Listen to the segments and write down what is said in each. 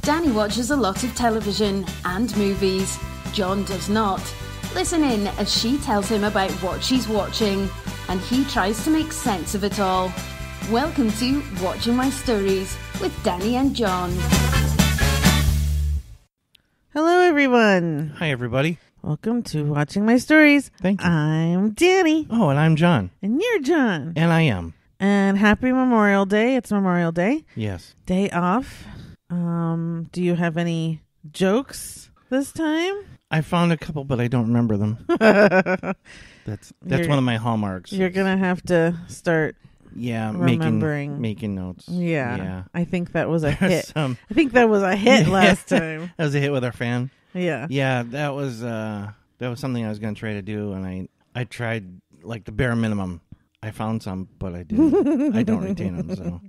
Danny watches a lot of television and movies. John does not. Listen in as she tells him about what she's watching, and he tries to make sense of it all. Welcome to Watching My Stories with Danny and John. Hello, everyone. Hi, everybody. Welcome to Watching My Stories. Thank you. I'm Danny. Oh, and I'm John. And you're John. And I am. And happy Memorial Day. It's Memorial Day. Yes. Day off. Do you have any jokes this time? I found a couple, but I don't remember them. That's one of my hallmarks. You're going to have to start remembering. Making notes. Yeah. I think that was a hit. I think that was a hit last time. That was a hit with our fan. Yeah. Yeah, that was something I was going to try to do, and I tried like the bare minimum. I found some, but I didn't. I don't retain them, so.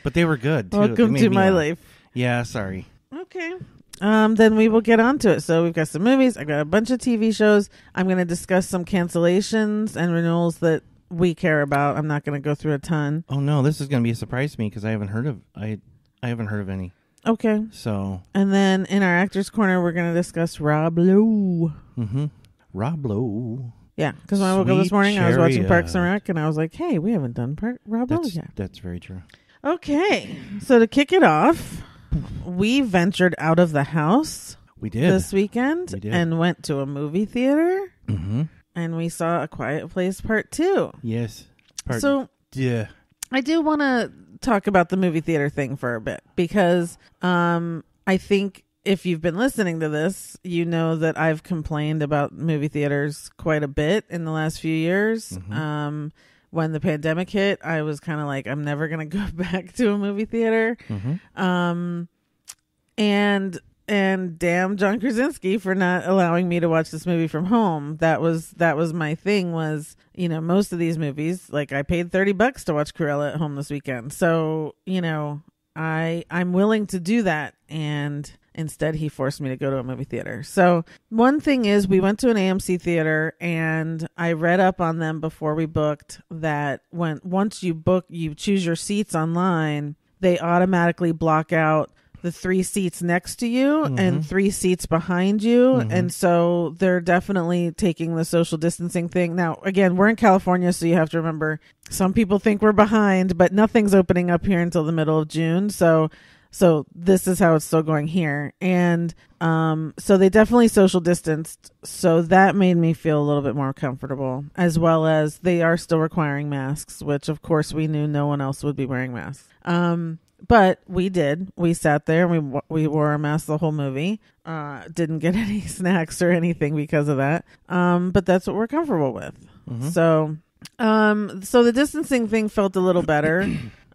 But they were good, too. Welcome to my life. Yeah, sorry. Okay. Then we will get on to it. So we've got some movies. I've got a bunch of TV shows. I'm going to discuss some cancellations and renewals that we care about. I'm not going to go through a ton. Oh no, this is going to be a surprise to me because I haven't heard of any. Okay. So. And then in our Actors Corner, we're going to discuss Rob Lowe. Mm-hmm. Rob Lowe. Yeah, because when I woke up this morning, I was watching Parks and Rec, and I was like, hey, we haven't done Rob Lowe yet. That's very true. Okay. So to kick it off, we ventured out of the house. We did. This weekend. We did. And went to a movie theater. Mm-hmm. And we saw A Quiet Place Part 2. Yes. Yeah. I do want to talk about the movie theater thing for a bit because I think if you've been listening to this, you know that I've complained about movie theaters quite a bit in the last few years. Mm-hmm. When the pandemic hit, I was kind of like, I'm never going to go back to a movie theater. Mm-hmm. And damn John Krasinski for not allowing me to watch this movie from home. That was my thing was, most of these movies, like I paid $30 to watch Cruella at home this weekend. So, I'm willing to do that. And instead he forced me to go to a movie theater. So one thing is we went to an AMC theater and I read up on them before we booked that once you book, you choose your seats online, they automatically block out the 3 seats next to you mm-hmm. and 3 seats behind you. Mm-hmm. And so they're definitely taking the social distancing thing. Now, again, we're in California, so you have to remember some people think we're behind, but nothing's opening up here until the middle of June. So this is how it's still going here. And so they definitely social distanced. So that made me feel a little bit more comfortable, as well as they are still requiring masks, which of course we knew no one else would be wearing masks. But we did. We sat there and we wore a mask the whole movie. Didn't get any snacks or anything because of that. But that's what we're comfortable with. Mm-hmm. So the distancing thing felt a little better.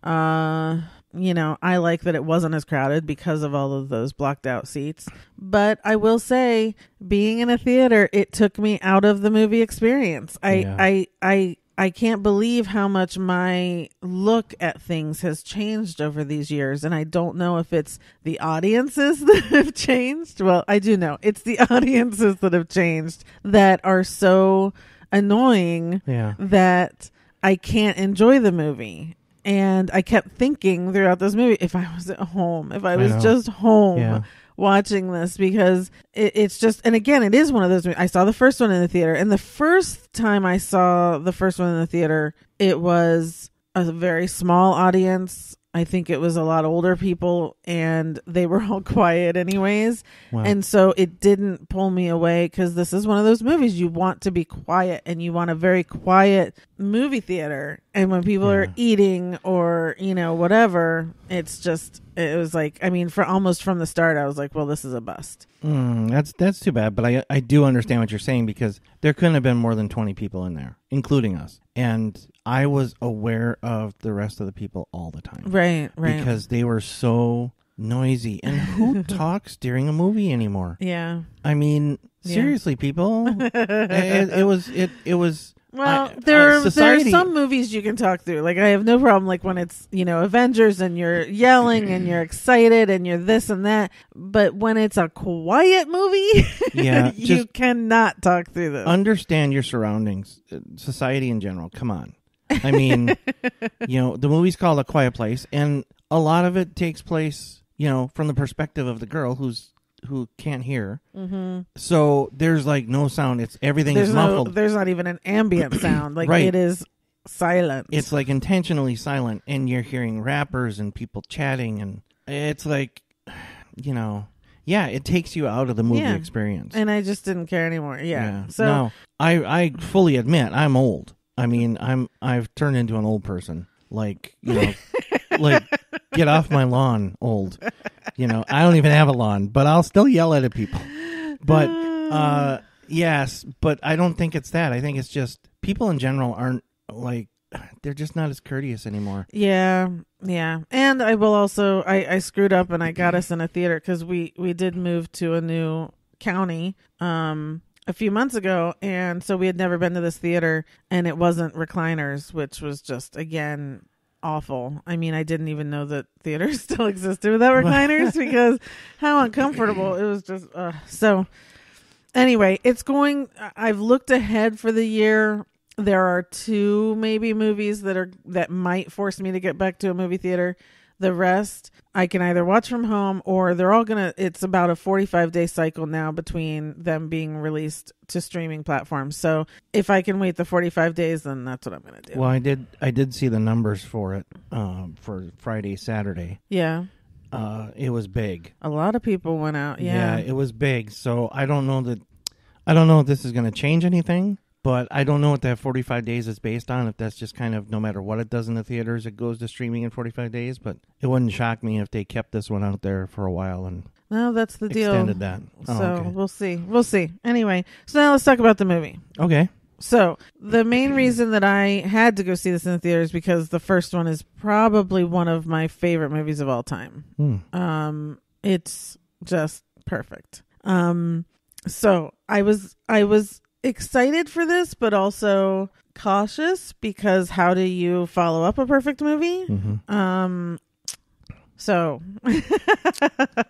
I like that it wasn't as crowded because of all of those blocked out seats. But I will say, being in a theater, it took me out of the movie experience. I can't believe how much my look at things has changed over these years. And I don't know if it's the audiences that have changed. Well, I do know it's the audiences that have changed that are so annoying that I can't enjoy the movie. And I kept thinking throughout this movie, if I was at home, if I was just home watching this, because it's just, and again, it is one of those movies. I saw the first one in the theater, and the first time I saw the first one in the theater, it was a very small audience. I think it was a lot older people, and they were all quiet anyways. Wow. And so it didn't pull me away, because this is one of those movies you want to be quiet, and you want a very quiet movie theater. And when people are eating or, whatever, it was like, almost from the start, I was like, well, this is a bust. That's too bad. But I do understand what you're saying, because there couldn't have been more than 20 people in there, including us. And I was aware of the rest of the people all the time. Right. Because they were so noisy. And who talks during a movie anymore? Yeah. Seriously, people. It was. Well, there are some movies you can talk through. Like, I have no problem, like, when it's, Avengers and you're yelling and you're excited and you're this and that. But when it's a quiet movie, you cannot talk through this. Understand your surroundings, society in general. Come on. The movie's called A Quiet Place, and a lot of it takes place from the perspective of the girl who can't hear. Mm-hmm. So there's like no sound. Everything is muffled. There's not even an ambient sound. Like right. It is silent. It's like intentionally silent, and you're hearing rappers and people chatting, and it's like, it takes you out of the movie experience. And I just didn't care anymore. Yeah. So no, I fully admit I'm old. I mean, I've turned into an old person. Like, like get off my lawn, old. I don't even have a lawn, but I'll still yell at people. But yes, but I don't think it's that. I think it's just people in general aren't like, they're just not as courteous anymore. Yeah. And I will also, I screwed up and I got us in a theater because we did move to a new county a few months ago, and so we had never been to this theater, and it wasn't recliners, which was just, again, awful. I mean, I didn't even know that theaters still existed without recliners because how uncomfortable it was. Just so anyway, I've looked ahead for the year. There are 2 maybe movies that might force me to get back to a movie theater. The rest I can either watch from home, or it's about a 45-day cycle now between them being released to streaming platforms. So if I can wait the 45 days, then that's what I'm going to do. Well, I did see the numbers for it for Friday, Saturday. Yeah. It was big. A lot of people went out. Yeah. Yeah, it was big. So I don't know if this is going to change anything. But I don't know what that 45 days is based on, if that's just kind of no matter what it does in the theaters, it goes to streaming in 45 days. But it wouldn't shock me if they kept this one out there for a while and that's the deal. Extended that. Oh, so okay. We'll see. Anyway, so now let's talk about the movie. Okay. So the main reason that I had to go see this in the theater is because the first one is probably one of my favorite movies of all time. It's just perfect. So I was excited for this, but also cautious, because how do you follow up a perfect movie? Mm-hmm. So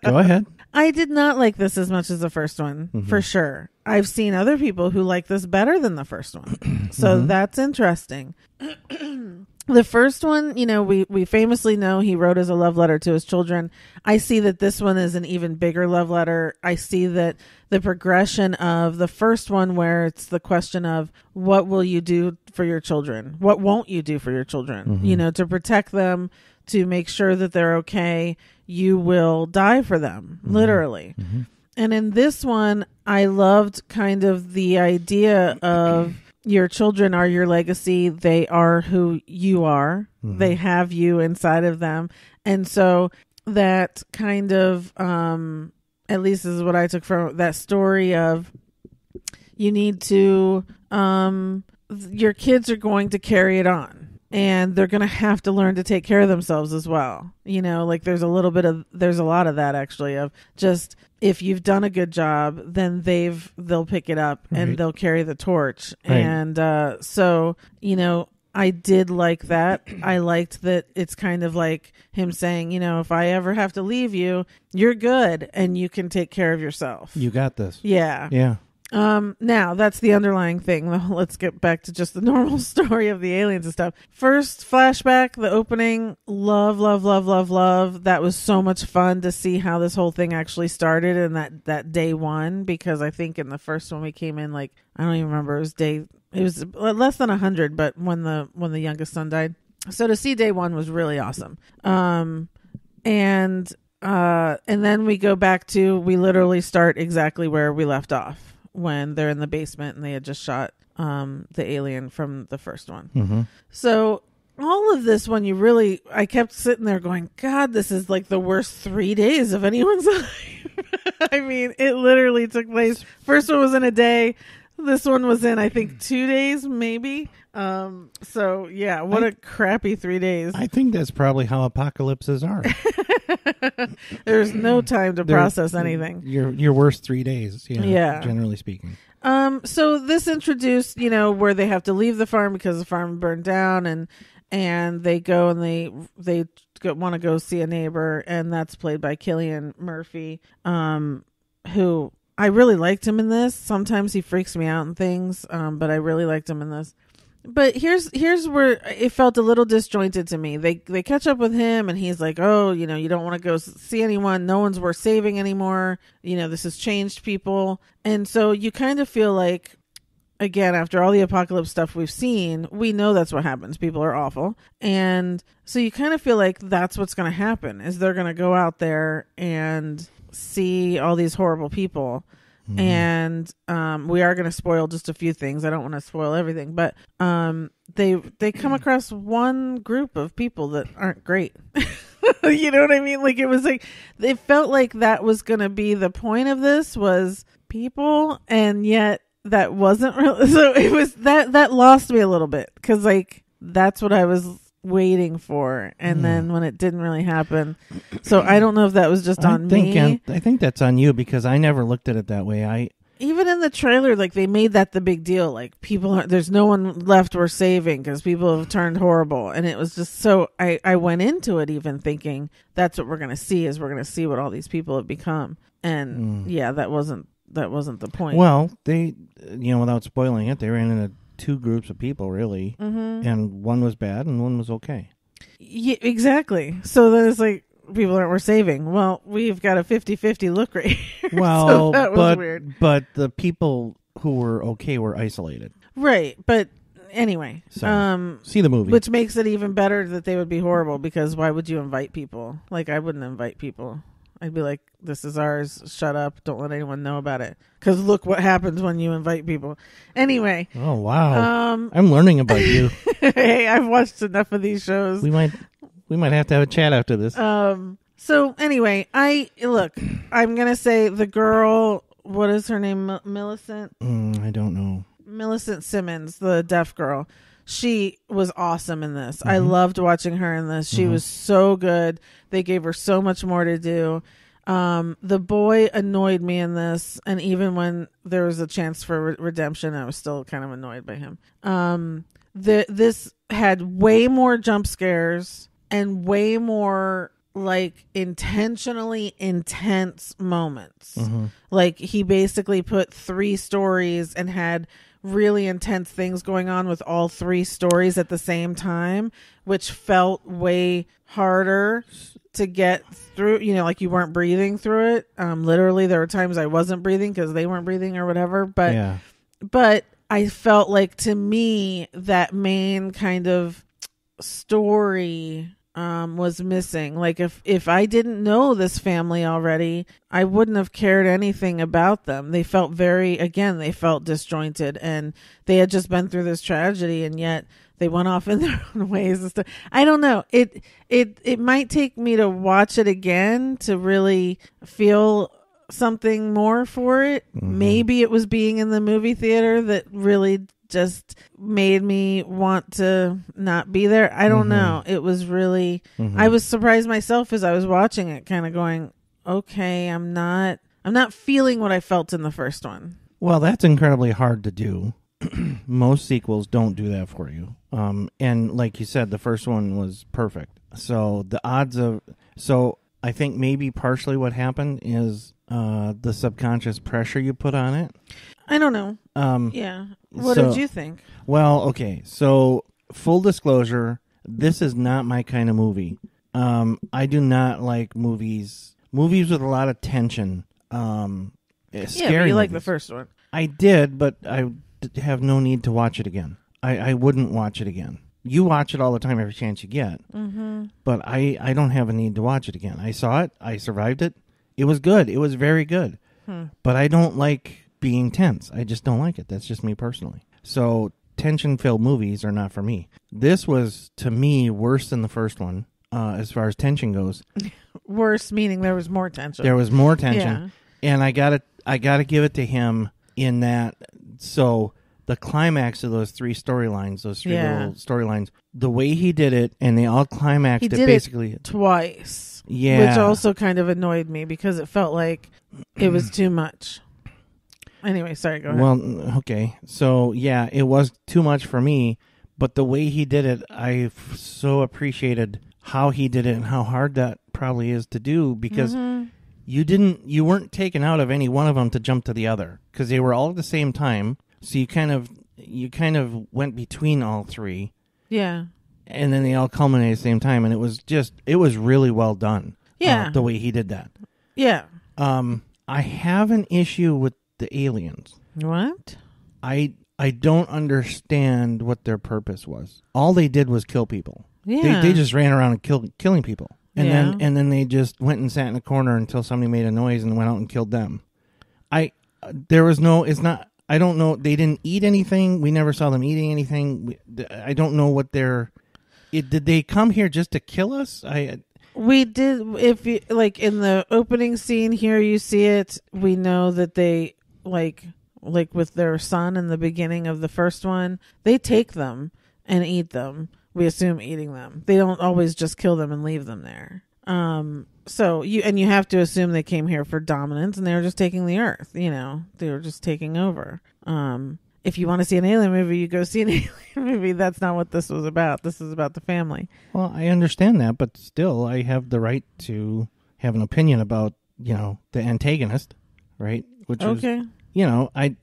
go ahead. I did not like this as much as the first one, for sure. I've seen other people who like this better than the first one. So that's interesting. The first one, we famously know he wrote as a love letter to his children. I see that this one is an even bigger love letter. I see that the progression of the first one, where it's the question of what will you do for your children? What won't you do for your children? To protect them, to make sure that they're okay. You will die for them, literally. And in this one, I loved kind of the idea of your children are your legacy. They are who you are. They have you inside of them. And so that kind of, at least this is what I took from that story of, you need to, your kids are going to carry it on. And they're going to have to learn to take care of themselves as well. Like there's a lot of that actually, of just, if you've done a good job, then they'll pick it up and they'll carry the torch. Right. And so, I did like that. I liked that it's kind of like him saying, if I ever have to leave you, you're good and you can take care of yourself. You got this. Yeah. Yeah. Now that's the underlying thing. Let's get back to just the normal story of the aliens and stuff. First flashback, the opening, love. That was so much fun to see how this whole thing actually started in that day one, because I think in the first one we came in like, I don't even remember, it was less than 100, but when the youngest son died. So to see day one was really awesome. And then we go back to, we literally start exactly where we left off, when they're in the basement and they had just shot the alien from the first one. So all of this, I kept sitting there going, God, this is like the worst 3 days of anyone's life. I mean, it literally took place. First one was in a day. This one was in, I think, 2 days, maybe. So yeah, what a crappy 3 days. I think that's probably how apocalypses are. There's no time to process anything. Your worst 3 days, yeah, generally speaking. So this introduced, where they have to leave the farm because the farm burned down, and they go and they want to go see a neighbor, and that's played by Cillian Murphy, who I really liked him in this. Sometimes he freaks me out in things, but I really liked him in this. But here's where it felt a little disjointed to me. They catch up with him and he's like, oh, you don't want to go see anyone. No one's worth saving anymore. This has changed people. And so you kind of feel like, again, after all the apocalypse stuff we've seen, we know that's what happens. People are awful. And so you kind of feel like that's what's going to happen, is they're going to go out there and see all these horrible people. Mm-hmm. And we are going to spoil just a few things. I don't want to spoil everything, but they come across one group of people that aren't great. You know what I mean? Like, it was like, it felt like that was going to be the point of this, was people, and yet that wasn't really. So it was that lost me a little bit, because like that's what I was waiting for, and then when it didn't really happen, so I don't know if that was just on me. I think that's on you, because I never looked at it that way. Even in the trailer, like, they made that the big deal, like, there's no one left worth saving because people have turned horrible, and it was just so I went into it even thinking that's what we're gonna see, is we're gonna see what all these people have become, and yeah, that wasn't the point. Well, they, without spoiling it, they ran into two groups of people, really, and one was bad and one was okay. Yeah, exactly. So then it's like, people aren't worth saving. Well, we've got a 50-50 look right here. Well, so that was weird. But the people who were okay were isolated. Right, but anyway. So, see the movie. Which makes it even better that they would be horrible, because why would you invite people? Like, I wouldn't invite people. I'd be like, this is ours, shut up, don't let anyone know about it. Because look what happens when you invite people. Anyway. Oh, wow. I'm learning about you. Hey, I've watched enough of these shows. We might have to have a chat after this. So anyway, I'm going to say the girl, what is her name? Millicent? I don't know. Millicent Simmons, the deaf girl. She was awesome in this. I loved watching her in this. She was so good. They gave her so much more to do. The boy annoyed me in this, and even when there was a chance for redemption, I was still kind of annoyed by him. This had way more jump scares and way more like intentionally intense moments. Like, he basically put 3 stories and had really intense things going on with all 3 stories at the same time, which felt way harder to get through. Like, you weren't breathing through it. Literally, there were times I wasn't breathing because they weren't breathing or whatever. But I felt like, to me, that main kind of story was missing. Like, if I didn't know this family already, I wouldn't have cared anything about them. They felt they felt disjointed, and they had just been through this tragedy, and yet they went off in their own ways and stuff. I don't know. It might take me to watch it again to really feel something more for it. Maybe it was being in the movie theater that really just made me want to not be there. I don't know. It was really, I was surprised myself as I was watching it, kind of going, okay, I'm not feeling what I felt in the first one. Well, that's incredibly hard to do. Most sequels don't do that for you. And like you said, the first one was perfect. So I think maybe partially what happened is the subconscious pressure you put on it. I don't know. Yeah. What did you think? Well, okay. So, full disclosure, this is not my kind of movie. I do not like movies with a lot of tension. Scary but you like the first one. I did, but I have no need to watch it again. I wouldn't watch it again. You watch it all the time every chance you get. But I don't have a need to watch it again. I saw it. I survived it. It was good. It was very good. But I don't like being tense. I just don't like it. That's just me personally. So tension-filled movies are not for me. This was, to me, worse than the first one as far as tension goes. Worse meaning there was more tension. There was more tension. Yeah. And I gotta give it to him in that. So the climax of those 3 storylines, those 3 little storylines, the way he did it, and they all climaxed it basically twice. Yeah. Which also kind of annoyed me because it felt like it was too much. Anyway, sorry, go ahead. Well, okay. So, yeah, it was too much for me, but the way he did it, I so appreciated how he did it and how hard that probably is to do, because you weren't taken out of any one of them to jump to the other, because they were all at the same time. So you kind of you kind of went between all three. Yeah. And then they all culminated at the same time, and it was really well done. Yeah. The way he did that. Yeah. I have an issue with the aliens. What? I don't understand what their purpose was. All they did was kill people. Yeah. They just ran around and killing people. And then they just went and sat in a corner until somebody made a noise and went out and killed them. I don't know. They didn't eat anything. We never saw them eating anything. I don't know what did they come here just to kill us? We did. If you like in the opening scene here, you see it. We know that they like with their son in the beginning of the first one, they take them and eat them. We assume eating them. They don't always just kill them and leave them there. So you have to assume they came here for dominance and they were just taking the earth. They were just taking over. If you want to see an alien movie, you go see an alien movie. That's not what this was about. This is about the family. Well, I understand that, but still, I have the right to have an opinion about, the antagonist, right? Which okay. is, I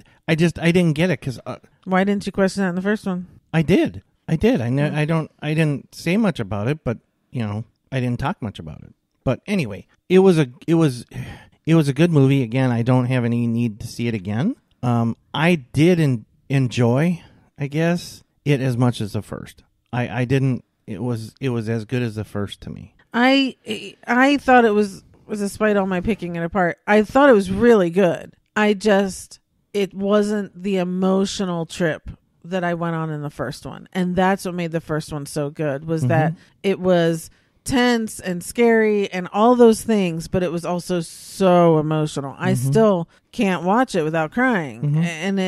didn't get it because. Why didn't you question that in the first one? I did. I didn't say much about it, but I didn't talk much about it. But anyway, it was a good movie. Again, I don't have any need to see it again. I did enjoy, I guess, it as much as the first. I didn't. It was as good as the first to me. I thought it was despite all my picking it apart. I thought it was really good. It wasn't the emotional trip that I went on in the first one. And that's what made the first one so good, was that it was tense and scary and all those things, but it was also so emotional. I still can't watch it without crying. And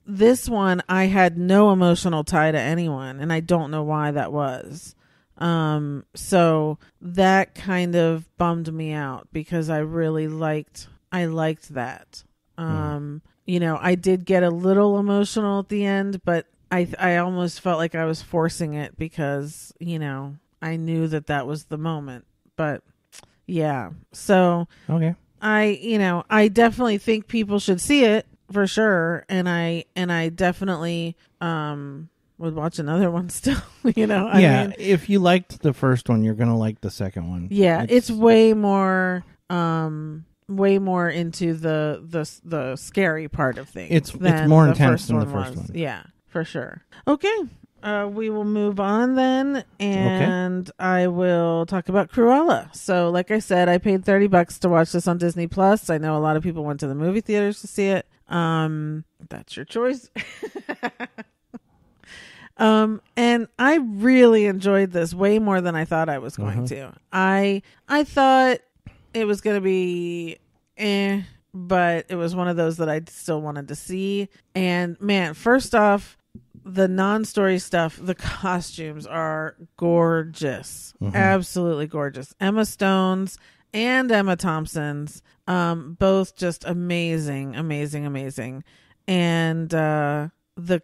this one, I had no emotional tie to anyone, and I don't know why that was. So that kind of bummed me out because I really liked that. I did get a little emotional at the end, but I almost felt like I was forcing it because, I knew that was the moment. But yeah, so okay. I definitely think people should see it for sure. And I definitely, would watch another one still, I mean, if you liked the first one, you're going to like the second one. Yeah. It's way more into the scary part of things. It's more intense than the first one. Yeah, for sure. Okay. We will move on then, and I will talk about Cruella. So, like I said, I paid $30 to watch this on Disney Plus. I know a lot of people went to the movie theaters to see it. That's your choice. And I really enjoyed this way more than I thought I was going to. I thought it was going to be but it was one of those that I still wanted to see. And man, first off, the non-story stuff, the costumes are gorgeous. Absolutely gorgeous. Emma Stone's and Emma Thompson's, both just amazing. And the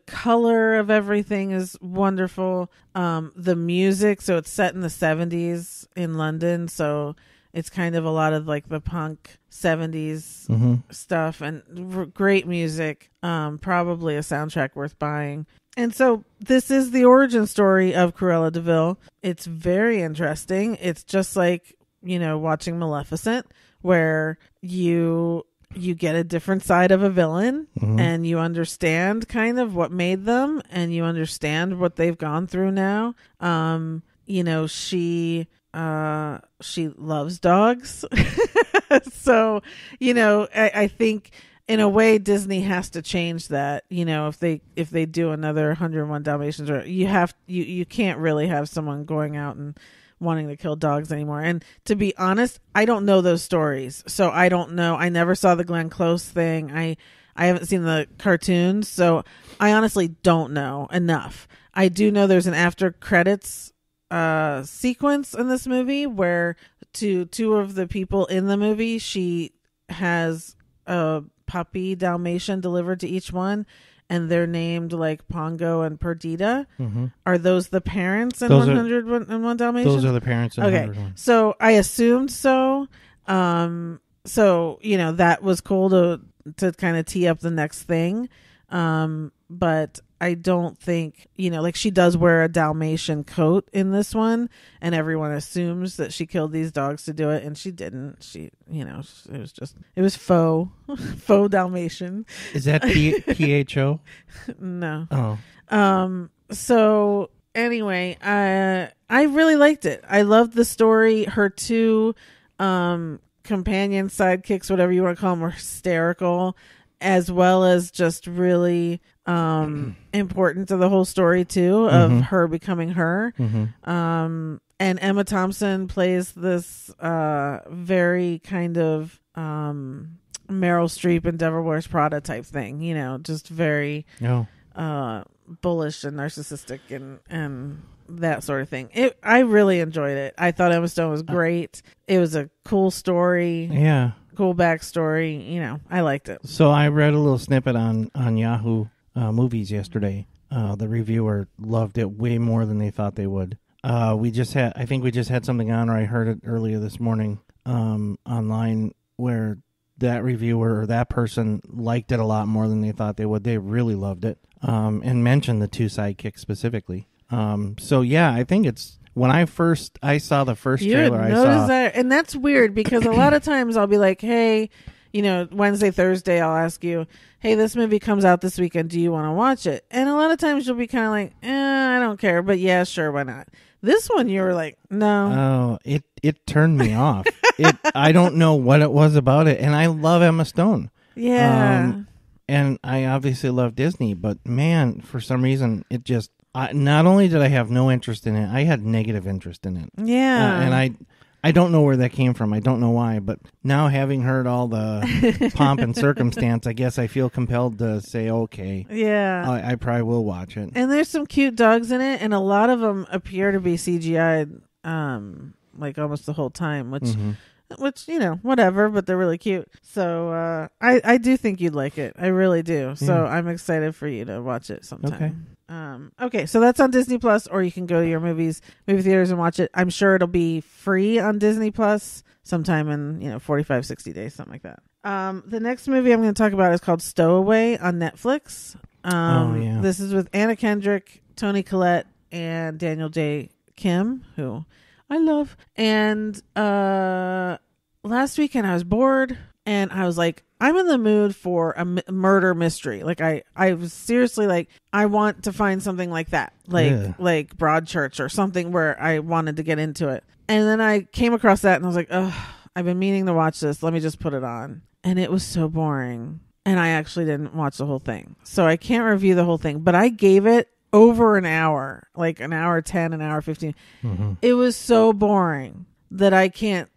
color of everything is wonderful. The music, so it's set in the 70s in London, so it's kind of a lot of like the punk 70s stuff, and great music. Probably a soundtrack worth buying. And so this is the origin story of Cruella de Vil. It's very interesting. It's just like, watching Maleficent, where you get a different side of a villain and you understand kind of what made them, and you understand what they've gone through now. She loves dogs. So, I think in a way Disney has to change that. If they do another 101 Dalmatians, or you can't really have someone going out and wanting to kill dogs anymore. And to be honest, I don't know those stories, so I don't know. I never saw the Glenn Close thing. I haven't seen the cartoons, so I honestly don't know enough. I do know there's an after credits sequence in this movie where two of the people in the movie, she has a puppy Dalmatian delivered to each one, and they're named like Pongo and Perdita. Are those the parents in 101 Dalmatians? Those are the parents in 101. So I assumed so. So that was cool to kind of tee up the next thing. But I don't think, like she does wear a Dalmatian coat in this one, and everyone assumes that she killed these dogs to do it, and she didn't. She, it was faux Dalmatian. Is that PHO? No. Oh. So anyway, I really liked it. I loved the story. Her two companion sidekicks, whatever you want to call them, were hysterical, as well as just really important to the whole story too, of her becoming her. And Emma Thompson plays this very kind of Meryl Streep and Devil Wears Prada type thing, just very bullish and narcissistic and that sort of thing. I really enjoyed it. I thought Emma Stone was great. It was a cool story. Yeah. Cool backstory. I liked it. So I read a little snippet on Yahoo Movies yesterday. The reviewer loved it way more than they thought they would. I think we just had something on, or I heard it earlier this morning online, where that reviewer or that person liked it a lot more than they thought they would. They really loved it, and mentioned the two sidekicks specifically. So yeah, I think it's, when I saw the first trailer, I saw that, and that's weird because a lot of times I'll be like, hey, Wednesday, Thursday, I'll ask you, hey, this movie comes out this weekend, do you want to watch it? And a lot of times you'll be kind of like, I don't care, but yeah, sure, why not? This one, you were like, no. Oh, it turned me off. I don't know what it was about it, and I love Emma Stone. Yeah. And I obviously love Disney, but man, for some reason, it just, not only did I have no interest in it, I had negative interest in it. Yeah. And I don't know where that came from. I don't know why, but now having heard all the pomp and circumstance, I guess I feel compelled to say, okay. Yeah. I probably will watch it. And there's some cute dogs in it, and a lot of them appear to be CGI'd, like almost the whole time, which, whatever, but they're really cute. So I do think you'd like it. I really do. So I'm excited for you to watch it sometime. Okay. Okay, so that's on Disney Plus, or you can go to your movie theaters and watch it. I'm sure it'll be free on Disney Plus sometime in 45, 60 days, something like that. The next movie I'm going to talk about is called Stowaway on Netflix. This is with Anna Kendrick, Toni Collette, and Daniel J. Kim, who I love. And last weekend I was bored, and I was like, I'm in the mood for a murder mystery. Like I was seriously like, I want to find something like that, like Broadchurch or something where I wanted to get into it. And then I came across that and I was like, ugh, I've been meaning to watch this. Let me just put it on. And it was so boring. And I actually didn't watch the whole thing. So I can't review the whole thing, but I gave it over an hour, like an hour 10, an hour 15. Mm-hmm. It was so boring that I can't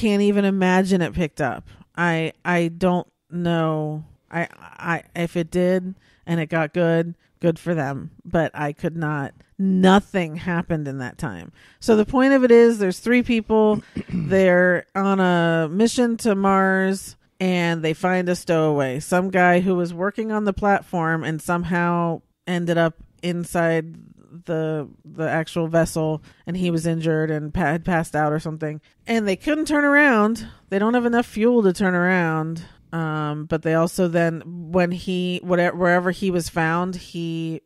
even imagine it picked up. I don't know. I if it did and it got good for them, but I could not. Nothing happened in that time. So the point of it is, there's three people. They're on a mission to Mars, and they find a stowaway, some guy who was working on the platform and somehow ended up inside the actual vessel, and he was injured and had passed out or something, and they couldn't turn around. They don't have enough fuel to turn around. But they also then, when wherever he was found, he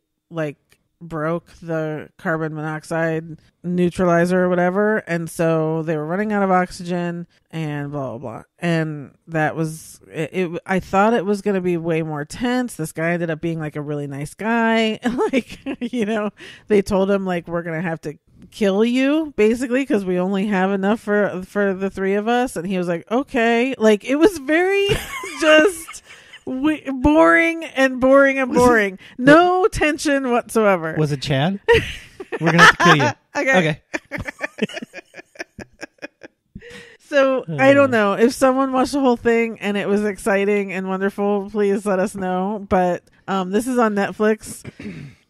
broke the carbon monoxide neutralizer or whatever, and so they were running out of oxygen and blah blah blah. And that was it. I thought it was going to be way more tense. This guy ended up being like a really nice guy. They told him we're going to have to kill you basically because we only have enough for the three of us, and he was like, okay. It was very just boring and boring. No tension whatsoever. Was it Chad? We're gonna have to kill you. Okay. So I don't know if someone watched the whole thing and it was exciting and wonderful. Please let us know. But this is on Netflix.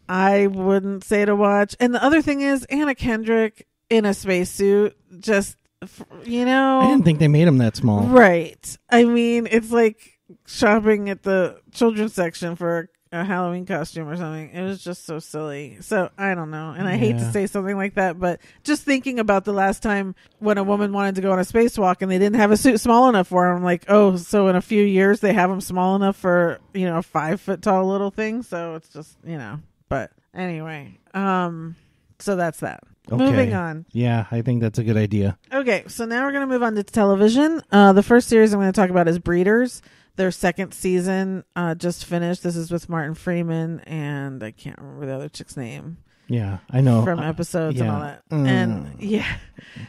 I wouldn't say to watch. And the other thing is, Anna Kendrick in a spacesuit, just I didn't think they made him that small. Right. I mean, it's like shopping at the children's section for a Halloween costume or something. It was just so silly. So I don't know. And I hate to say something like that, but just thinking about the last time when a woman wanted to go on a spacewalk and they didn't have a suit small enough for her, I'm like, oh, so in a few years they have them small enough for, you know, a 5 foot tall little thing. So it's just, you know, but anyway, so that's that. Okay. Moving on. Yeah, I think that's a good idea. Okay, so now we're going to move on to television. The first series I'm going to talk about is Breeders. Their second season just finished. This is with Martin Freeman, and I can't remember the other chick's name. Yeah, I know. From episodes and all that. And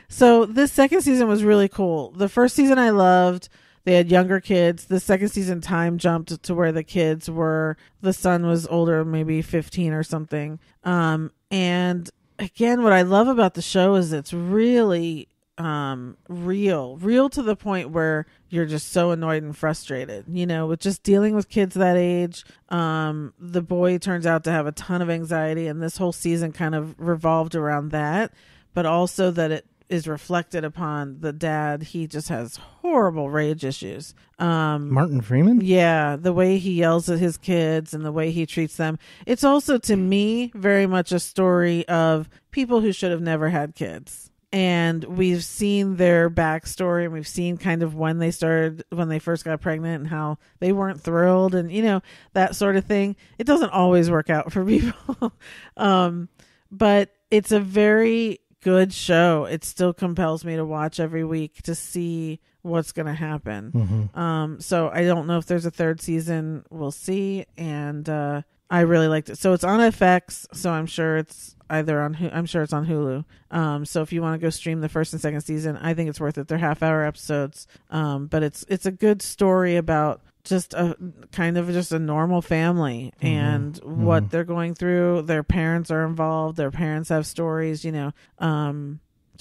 so this second season was really cool. The first season I loved. They had younger kids. The second season time jumped to where the kids were, the son was older, maybe 15 or something. And again, what I love about the show is it's really real to the point where you're just so annoyed and frustrated, you know, with just dealing with kids that age. The boy turns out to have a ton of anxiety, and this whole season kind of revolved around that, but also that it is reflected upon the dad. He just has horrible rage issues. Martin Freeman? Yeah, the way he yells at his kids and the way he treats them. It's also, to me, very much a story of people who should have never had kids. And we've seen their backstory, and we've seen kind of when they first got pregnant and how they weren't thrilled, and, you know, that sort of thing. It doesn't always work out for people. But it's a very good show. It still compels me to watch every week to see what's going to happen. Mm-hmm. So I don't know if there's a third season. We'll see. And I really liked it. So it's on FX. So I'm sure it's either on I'm sure it's on Hulu. So if you want to go stream the first and second season, I think it's worth it. They're half-hour episodes. But it's a good story about just a kind of just a normal family and what they're going through. Their parents are involved. Their parents have stories, you know.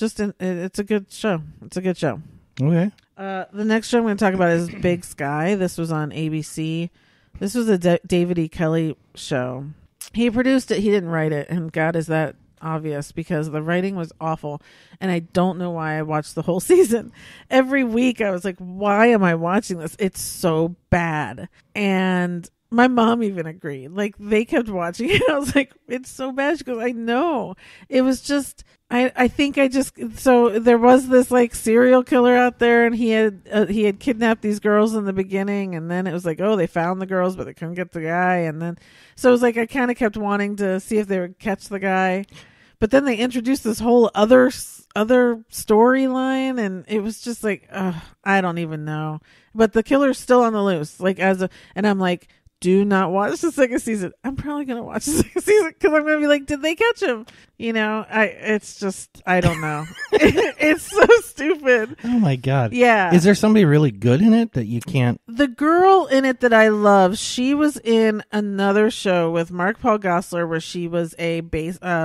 It's a good show. It's a good show. Okay. The next show I'm going to talk about is Big Sky. This was on ABC. This was a David E. Kelly show. He produced it. He didn't write it. And God, is that obvious, because the writing was awful. And I don't know why I watched the whole season. Every week I was like, why am I watching this? It's so bad. And my mom even agreed. Like, they kept watching it. I was like, it's so bad. She goes, I know. It was just, I think so there was this like serial killer out there, and he had kidnapped these girls in the beginning, and then it was like, oh, they found the girls, but they couldn't get the guy. And then, so it was like, I kind of kept wanting to see if they would catch the guy, but then they introduced this whole other storyline, and it was just like, I don't even know. But the killer's still on the loose, like and I'm like, do not watch the second season. I'm probably going to watch the second season because I'm going to be like, did they catch him? You know, it's just, I don't know. It's so stupid. Oh my God. Yeah. Is there somebody really good in it that you can't? The girl in it that I love, she was in another show with Mark Paul Gosselaar where she was a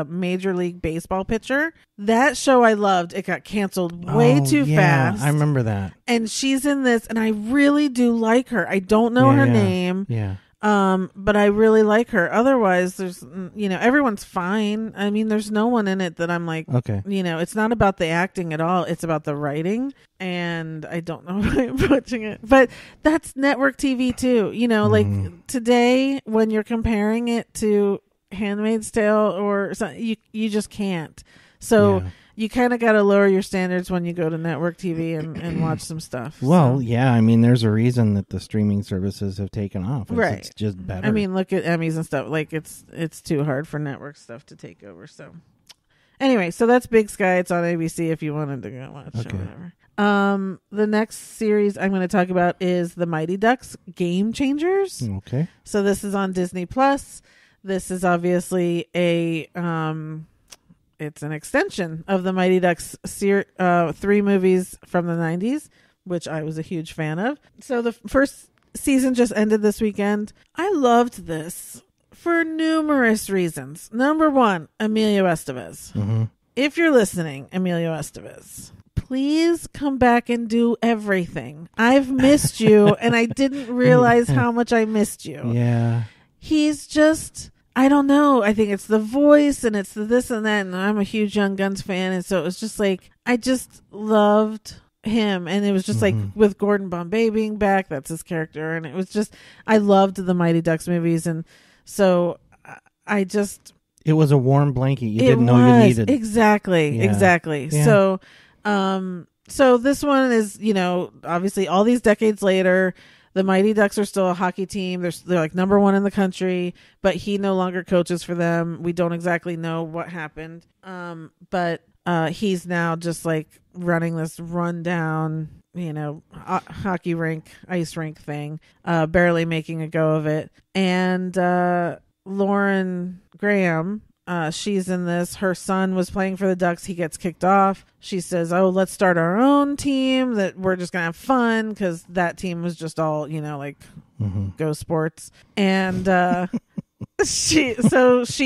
Major League Baseball pitcher. That show I loved. It got canceled way too fast. I remember that. And she's in this, and I really do like her. I don't know her name. Yeah. But I really like her. Otherwise, there's, you know, everyone's fine. I mean, there's no one in it that I'm like, okay, you know, it's not about the acting at all. It's about the writing. And I don't know why I'm watching it, but that's network TV too. You know, like today when you're comparing it to Handmaid's Tale or something, you just can't. So you kind of got to lower your standards when you go to network TV and watch some stuff. Well, I mean, there's a reason that the streaming services have taken off. Right. It's just better. I mean, look at Emmys and stuff. Like, it's too hard for network stuff to take over. So anyway, so that's Big Sky. It's on ABC if you wanted to go watch or whatever. The next series I'm going to talk about is The Mighty Ducks Game Changers. Okay. So this is on Disney Plus. This is obviously it's an extension of the Mighty Ducks 3 movies from the 90s, which I was a huge fan of. So the first season just ended this weekend. I loved this for numerous reasons. Number one, Emilio Estevez. Mm-hmm. If you're listening, Emilio Estevez, please come back and do everything. I've missed you, and I didn't realize how much I missed you. Yeah. He's just... I don't know. I think it's the voice and it's the this and that. And I'm a huge Young Guns fan. And so it was just like, I just loved him, and it was just like with Gordon Bombay being back, that's his character, and it was just, I loved the Mighty Ducks movies, and so I just, it was a warm blanket you didn't know you needed. Exactly. Yeah. So this one is, obviously all these decades later, the Mighty Ducks are still a hockey team. They're like number one in the country, but he no longer coaches for them. We don't exactly know what happened. But he's now just like running this rundown, hockey rink, ice rink thing, barely making a go of it. And Lauren Graham, she's in this. Her son was playing for the Ducks. He gets kicked off. She says, "Oh, let's start our own team that we're just gonna have fun," because that team was just all go sports. And she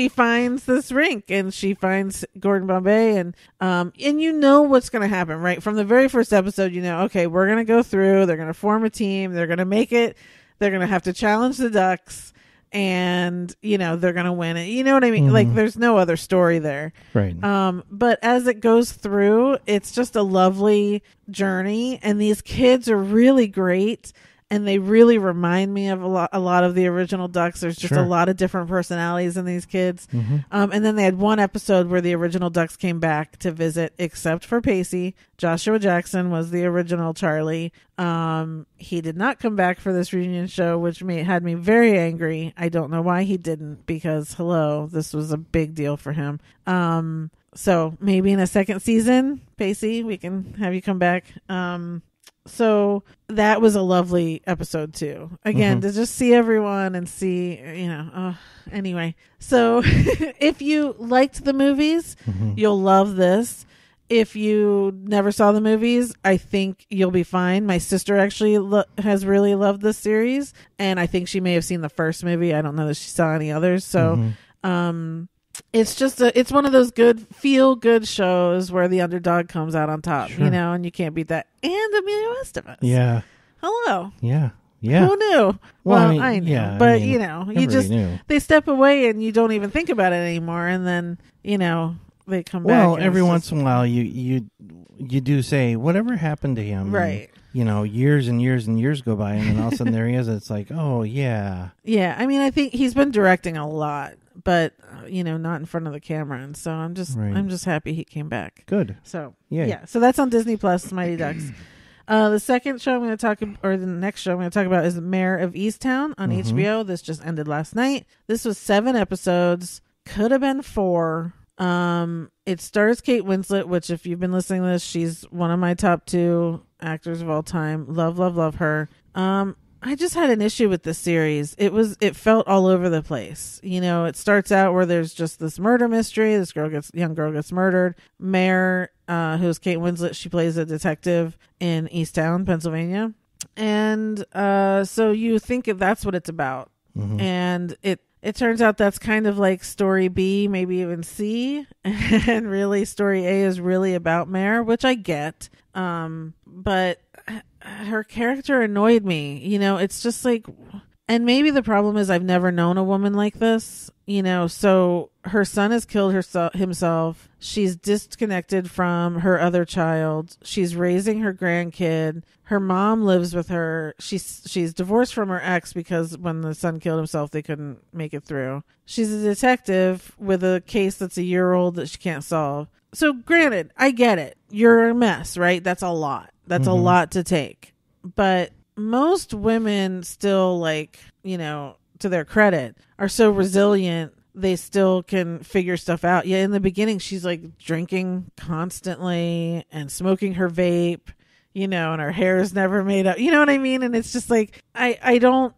finds this rink, and she finds Gordon Bombay, and what's gonna happen right from the very first episode. Okay, we're gonna go through. They're gonna form a team. They're gonna make it. They're gonna have to challenge the Ducks. And they're gonna win it. You know what I mean? Like, there's no other story there, right? But as it goes through, it's just a lovely journey, and these kids are really great, and they really remind me of a lot of the original Ducks. There's just a lot of different personalities in these kids. And then they had one episode where the original Ducks came back to visit, except for Pacey. Joshua Jackson was the original Charlie. He did not come back for this reunion show, which had me very angry. I don't know why he didn't, because this was a big deal for him. So maybe in a second season, Pacey, we can have you come back. So that was a lovely episode too. Again, to just see everyone and see, anyway. So if you liked the movies, you'll love this. If you never saw the movies, I think you'll be fine. My sister actually has really loved this series, and I think she may have seen the first movie. I don't know that she saw any others. So, it's just it's one of those feel good shows where the underdog comes out on top, and you can't beat that. And Emilio Estevez. Yeah. Hello. Yeah. Yeah. Who knew? Well, I knew, but they step away and you don't even think about it anymore. And then, they come back. Well, every once in a while you do say, whatever happened to him? Right. Years and years and years go by, and then all of a sudden there he is. It's like, oh yeah. Yeah. I mean, I think he's been directing a lot, but not in front of the camera, and so I'm just happy he came back. Good. So yeah. So that's on Disney Plus, Mighty Ducks. The second show I'm going to talk, or the next show I'm going to talk about, is Mare of Eastown on HBO. This just ended last night. This was 7 episodes. Could have been 4. It stars Kate Winslet, which, if you've been listening to this, she's one of my top 2 actors of all time. Love her. I just had an issue with this series. It felt all over the place. It starts out where there's just this murder mystery. This young girl gets murdered. Mare, who's Kate Winslet, she plays a detective in Easttown, Pennsylvania. And so you think that's what it's about. And it turns out that's kind of like story B, maybe even C. And really story A is really about Mare, which I get. But her character annoyed me. It's just like, and maybe the problem is I've never known a woman like this, so her son has killed himself. She's disconnected from her other child. She's raising her grandkid. Her mom lives with her. She's divorced from her ex because when the son killed himself, they couldn't make it through. She's a detective with a case that's a year old that she can't solve. So granted, I get it. You're a mess, right? That's a lot. That's a lot to take. But most women still, to their credit, are so resilient. They still can figure stuff out. Yeah, in the beginning, she's like drinking constantly and smoking her vape, and her hair is never made up. You know what I mean? And it's just like, I don't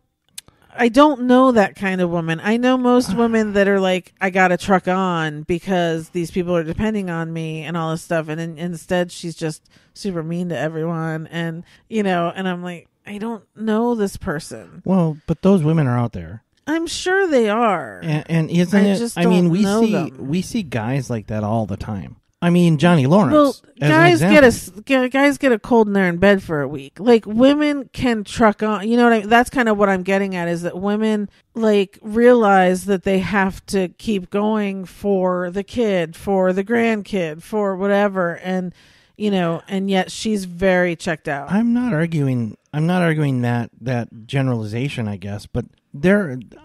know that kind of woman. I know most women that are like, I got to truck on because these people are depending on me and all this stuff. And instead she's just super mean to everyone. And, and I'm like, I don't know this person. Well, but those women are out there. I'm sure they are. And isn't it? I mean, we see guys like that all the time. I mean, Johnny Lawrence. Well, guys get a cold and they're in bed for a week. Like, women can truck on. You know what I mean? That's kind of what I'm getting at, is that women realize that they have to keep going for the kid, for the grandkid, for whatever. And and yet she's very checked out. I'm not arguing that generalization, I guess, but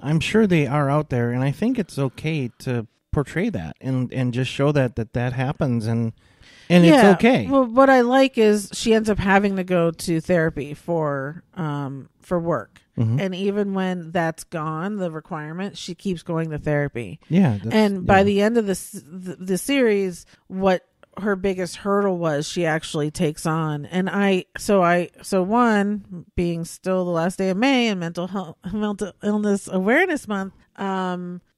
I'm sure they are out there, and I think it's okay to portray that and just show that happens, and it's okay. Well, what I like is she ends up having to go to therapy for work. Mm-hmm. And even when that's gone, the requirement, she keeps going to therapy. Yeah. And by the end of the series, what her biggest hurdle was, she actually takes on. And so one, being still the last day of May and mental illness awareness month,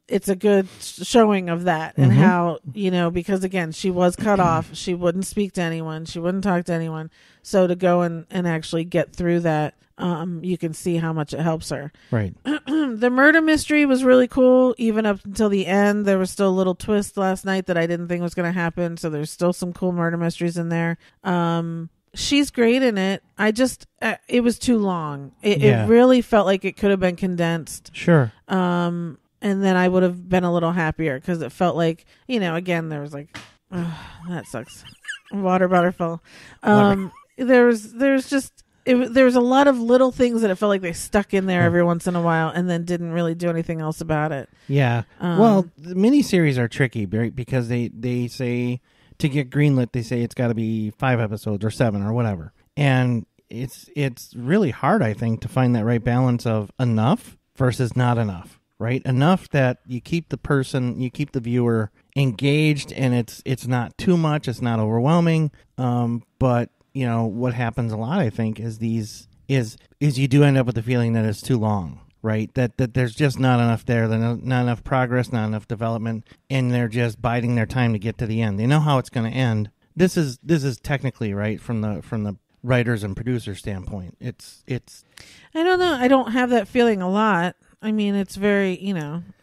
it's a good showing of that and how, because again, she was cut off. She wouldn't speak to anyone. She wouldn't talk to anyone. So to go and actually get through that, you can see how much it helps her. Right. The murder mystery was really cool. Even up until the end, there was still a little twist last night that I didn't think was going to happen. So there's still some cool murder mysteries in there. She's great in it. I just, it was too long. It really felt like it could have been condensed. Sure. And then I would have been a little happier because it felt like, again, there was like, that sucks. Water bottle fell. There's a lot of little things that it felt like they stuck in there every once in a while and then didn't really do anything else about it. Yeah. Well, the miniseries are tricky, right? Because they say to get greenlit, they say it's got to be 5 episodes or 7 or whatever. And it's really hard, I think, to find that right balance of enough versus not enough. Right? Enough that you keep the viewer engaged, and it's not too much, it's not overwhelming. But what happens a lot, I think, is you do end up with the feeling that it's too long, right? That there's just not enough there, not enough progress, not enough development, and they're just biding their time to get to the end. They know how it's going to end. This is technically right from the writers and producers standpoint. It's. I don't know. I don't have that feeling a lot. I mean, it's very,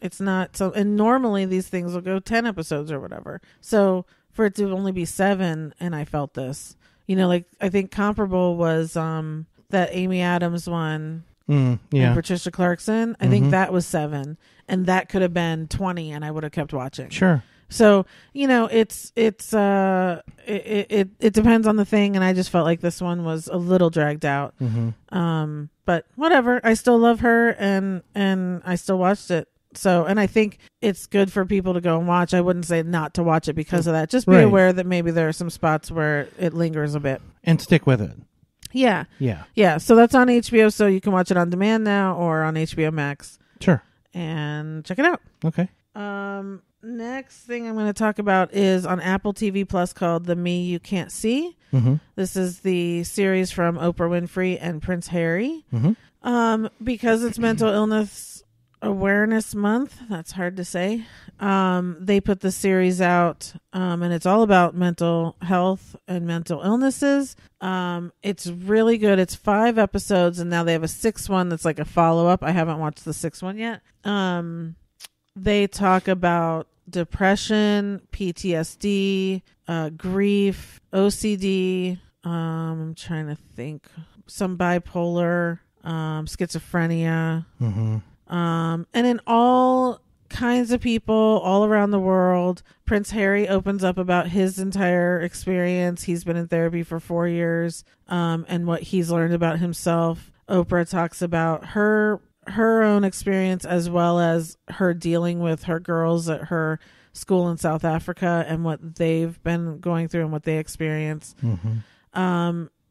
it's not so, and normally these things will go 10 episodes or whatever. So for it to only be 7, and I felt this, like I think comparable was that Amy Adams one, and Patricia Clarkson. I think that was 7, and that could have been 20, and I would have kept watching. Sure. So, it depends on the thing, and I just felt like this one was a little dragged out. But whatever, I still love her, and I still watched it. So, and I think it's good for people to go and watch. I wouldn't say not to watch it because of that. Just be aware that maybe there are some spots where it lingers a bit. And stick with it. Yeah. Yeah. Yeah. So that's on HBO, so you can watch it on demand now or on HBO Max. Sure. And check it out. Okay. Next thing I'm going to talk about is on Apple TV Plus called The Me You Can't See. This is the series from Oprah Winfrey and Prince Harry. Because it's Mental Illness Awareness Month, that's hard to say, they put the series out, and it's all about mental health and mental illnesses. It's really good. It's 5 episodes, and now they have a 6th one that's like a follow-up. I haven't watched the 6th one yet. They talk about depression, PTSD, grief, OCD, I'm trying to think, some bipolar, schizophrenia, and in all kinds of people all around the world. Prince Harry opens up about his entire experience. He's been in therapy for 4 years, and what he's learned about himself. Oprah talks about her own experience as well as her dealing with her girls at her school in South Africa and what they've been going through and what they experienced.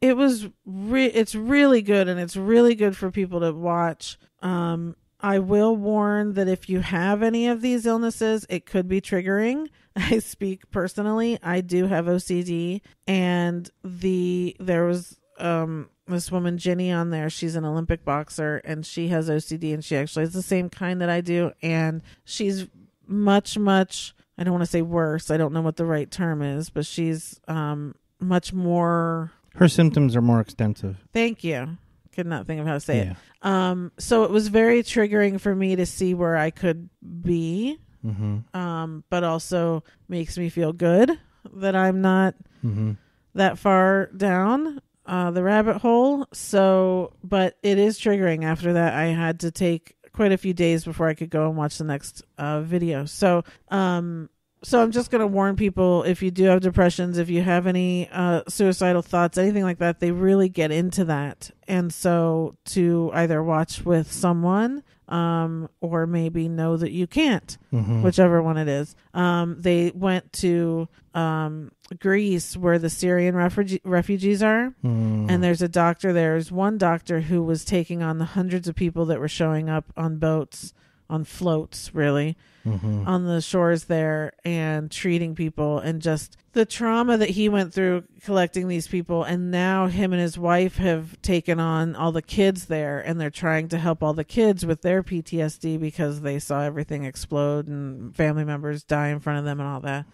It's really good, and it's really good for people to watch. I will warn that if you have any of these illnesses, it could be triggering. I speak personally. I do have OCD, and there was this woman Ginny on there. She's an Olympic boxer, and she has OCD, and she actually has the same kind that I do, and she's much I don't want to say worse, I don't know what the right term is, but she's much more, her symptoms are more extensive. Thank you. Could not think of how to say it. So it was very triggering for me to see where I could be, but also makes me feel good that I'm not that far down the rabbit hole. So, but it is triggering. After that, I had to take quite a few days before I could go and watch the next video. So So I'm just going to warn people, if you do have depressions, if you have any suicidal thoughts, anything like that, they really get into that. And so to either watch with someone or maybe know that you can't, whichever one it is. They went to Greece, where the Syrian refugees are. And there's a doctor there. There's one doctor who was taking on the hundreds of people that were showing up on boats, on floats, really, on the shores there, and treating people, and just the trauma that he went through collecting these people. And now him and his wife have taken on all the kids there, and they're trying to help all the kids with their PTSD because they saw everything explode and family members die in front of them and all that.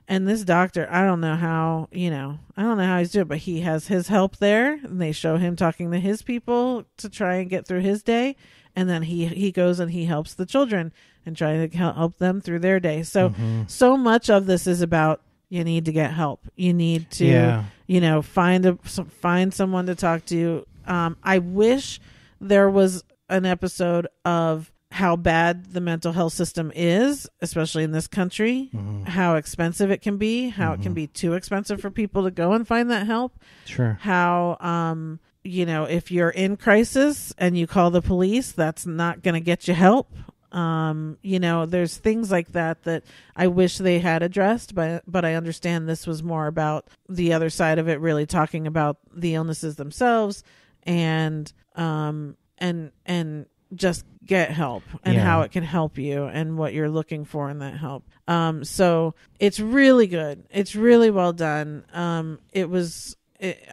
And this doctor, I don't know how he's doing it, but he has his help there, and they show him talking to his people to try and get through his day. And then he goes and he helps the children and try to help them through their day. So, so much of this is about, you need to get help. You need to, find someone to talk to. I wish there was an episode of how bad the mental health system is, especially in this country, how expensive it can be, how it can be too expensive for people to go and find that help. Sure. How, if you're in crisis and you call the police, that's not going to get you help. There's things like that I wish they had addressed, but I understand this was more about the other side of it, really talking about the illnesses themselves and just get help and how it can help you and what you're looking for in that help. So it's really good. It's really well done.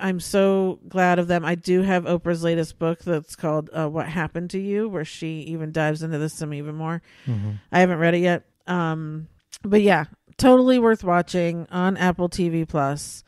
I'm so glad of them. I do have Oprah's latest book that's called What Happened to You, where she even dives into this some even more. I haven't read it yet. But yeah, totally worth watching on Apple TV Plus.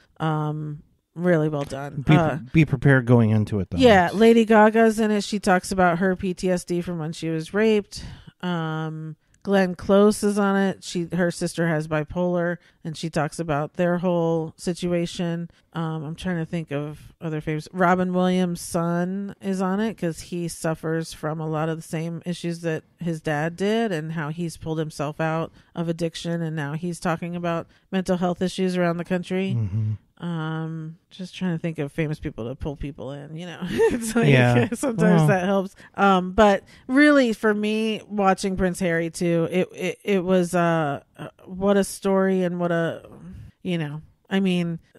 Really well done. Be prepared going into it, though. Yeah, Lady Gaga's in it. She talks about her PTSD from when she was raped. Glenn Close is on it. Her sister has bipolar, and she talks about their whole situation. I'm trying to think of other famous. Robin Williams' son is on it because he suffers from a lot of the same issues that his dad did, and how he's pulled himself out of addiction, and now he's talking about mental health issues around the country. Just trying to think of famous people to pull people in, it's like, sometimes that helps. But really for me, watching Prince Harry too, it was, what a story, and what a,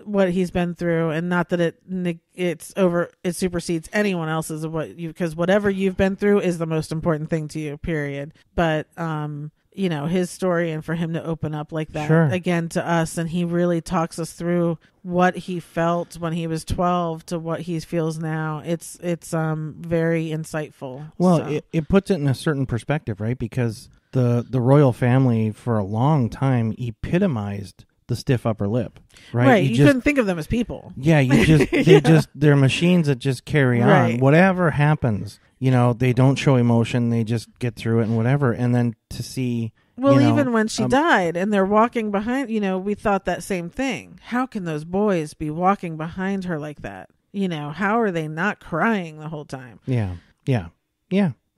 what he's been through, and not that it supersedes anyone else's because whatever you've been through is the most important thing to you, period. But, his story, and for him to open up like that again to us, and he really talks us through what he felt when he was 12 to what he feels now. It's very insightful. Well, it puts it in a certain perspective, right? Because the royal family for a long time epitomized the stiff upper lip, right? Right. You couldn't think of them as people. Yeah, they're machines that just carry on. Whatever happens, they don't show emotion. They just get through it and whatever. And then to see, even when she died and they're walking behind, we thought that same thing. How can those boys be walking behind her like that? How are they not crying the whole time? Yeah,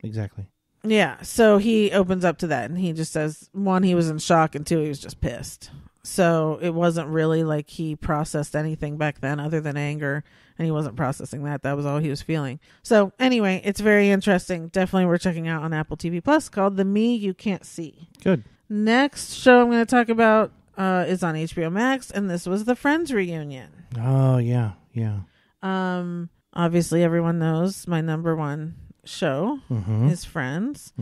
exactly. Yeah. So he opens up to that, and he just says, one, he was in shock, and two, he was just pissed. So it wasn't really like he processed anything back then other than anger, and he wasn't processing that. That was all he was feeling. So anyway, it's very interesting. Definitely worth checking out on Apple TV Plus, called The Me You Can't See. Good. Next show I'm going to talk about is on HBO Max, and this was the Friends reunion. Oh, yeah. Obviously, everyone knows my number one show is Friends.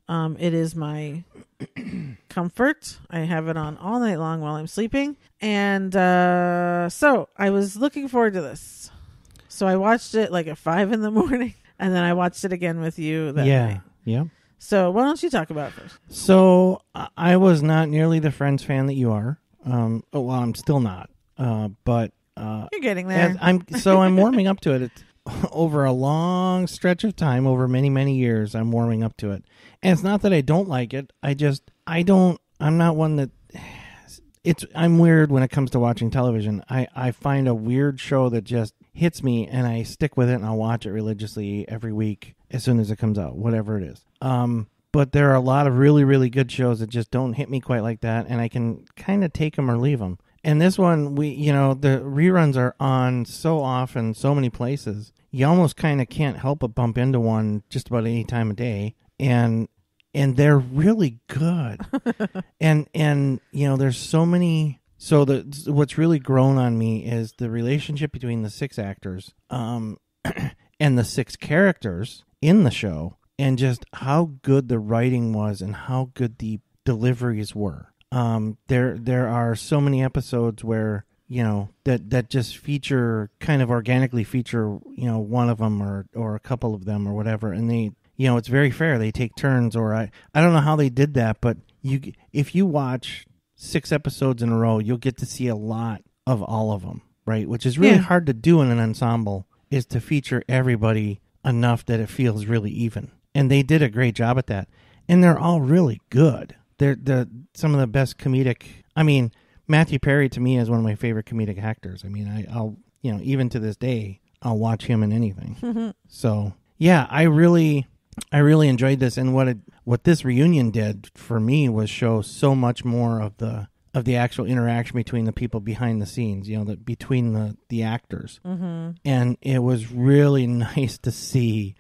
It is my comfort. I have it on all night long while I'm sleeping, and so I was looking forward to this. So I watched it like at 5 a.m, and then I watched it again with you that night. Yeah. So why don't you talk about it first? So I was not nearly the Friends fan that you are. I'm still not. But you're getting there. I'm warming up to it. It's over a long stretch of time, over many, many years, I'm warming up to it. And it's not that I don't like it. I'm not one that I'm weird when it comes to watching television. I find a weird show that just hits me, and I stick with it, and I'll watch it religiously every week as soon as it comes out, whatever it is. But there are a lot of really, really good shows that just don't hit me quite like that, and I can kind of take them or leave them. And this one, the reruns are on so often, so many places. You almost kind of can't help but bump into one just about any time of day, and they're really good. and there's so many. So what's really grown on me is the relationship between the 6 actors, and the 6 characters in the show, and just how good the writing was and how good the deliveries were. There are so many episodes where, that just kind of organically feature, one of them or a couple of them or whatever. And they, it's very fair. They take turns, or I don't know how they did that, but if you watch 6 episodes in a row, you'll get to see a lot of all of them, right? Which is really hard to do in an ensemble, is to feature everybody enough that it feels really even. And they did a great job at that. And they're all really good. They're some of the best comedic. I mean, Matthew Perry to me is one of my favorite comedic actors. I mean, I'll even to this day, I'll watch him in anything. So yeah, I really enjoyed this. And what this reunion did for me was show so much more of the actual interaction between the people behind the scenes, between the actors. Mm-hmm. And it was really nice to see,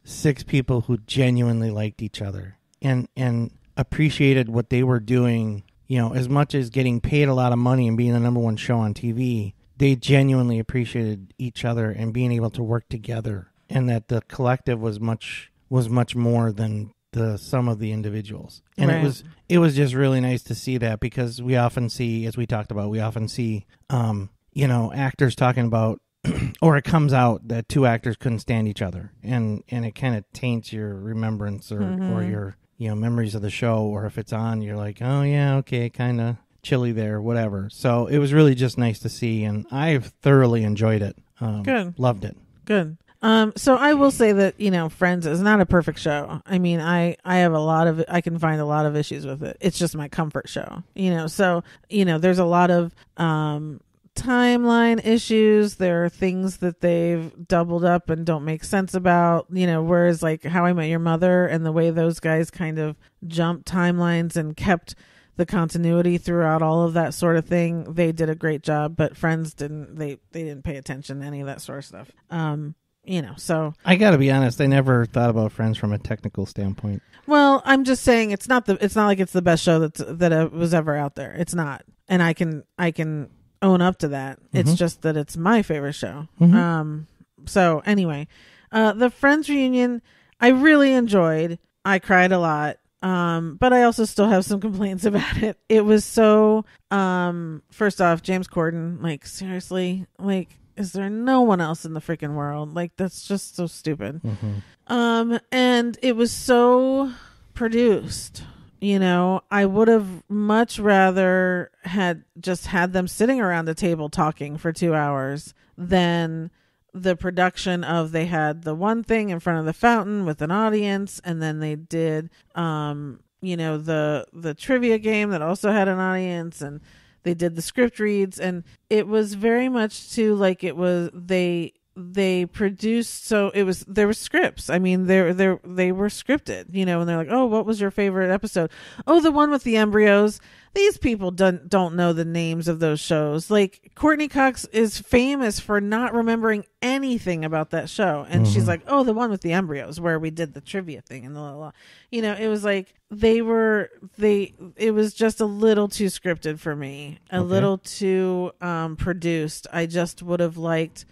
6 people who genuinely liked each other and appreciated what they were doing, as much as getting paid a lot of money and being the number one show on TV. They genuinely appreciated each other and being able to work together, and that the collective was much more than the sum of the individuals. And it was just really nice to see that, because we often see, as we talked about, actors talking about, or it comes out that 2 actors couldn't stand each other, and it kind of taints your remembrance or your memories of the show. Or if it's on, you're like, oh yeah, okay, kind of chilly there, whatever. So it was really just nice to see, and I've thoroughly enjoyed it. Good. Loved it. Good. So I will say that, Friends is not a perfect show. I mean, I have I can find a lot of issues with it. It's just my comfort show, so, there's a lot of, timeline issues. There are things that they've doubled up and don't make sense about, whereas like How I Met Your Mother and the way those guys kind of jumped timelines and kept the continuity throughout all of that sort of thing, they did a great job. But Friends didn't. They didn't pay attention to any of that sort of stuff. So I got to be honest, I never thought about Friends from a technical standpoint. Well, I'm just saying it's not like it's the best show that was ever out there. It's not, and I can own up to that. Mm-hmm. It's just that it's my favorite show. Mm-hmm. So anyway, the Friends reunion I really enjoyed. I cried a lot. But I also still have some complaints about it. It was so, first off, James Corden, like, seriously, like, is there no one else in the freaking world? Like, that's just so stupid. Mm-hmm. And it was so produced. I would have much rather had them sitting around the table talking for 2 hours than the production of, they had the one thing in front of the fountain with an audience, and then they did the trivia game that also had an audience, and they did the script reads, and it was very much to like, it was they produced, so there were scripts. I mean, they were scripted, and they're like, oh, what was your favorite episode? Oh, the one with the embryos. These people don't know the names of those shows. Like, Courtney Cox is famous for not remembering anything about that show. And mm-hmm. she's like, oh, the one with the embryos where we did the trivia thing and it was like it was just a little too scripted for me, a little too produced. I just would have liked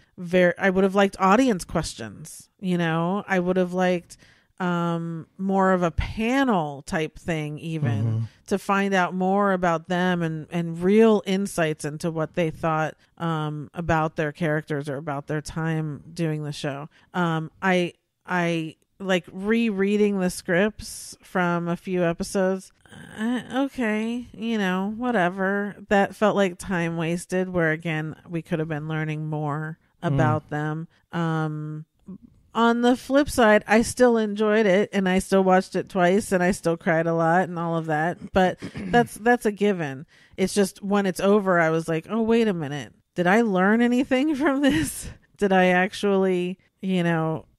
audience questions. I would have liked more of a panel type thing, even mm-hmm. to find out more about them and real insights into what they thought about their characters or about their time doing the show. I like rereading the scripts from a few episodes. Okay, whatever. That felt like time wasted, where again, we could have been learning more about them. On the flip side, I still enjoyed it, and I still watched it twice, and I still cried a lot and all of that. But that's a given. It's just when it's over, I was like, oh, wait a minute. Did I learn anything from this? Did I actually,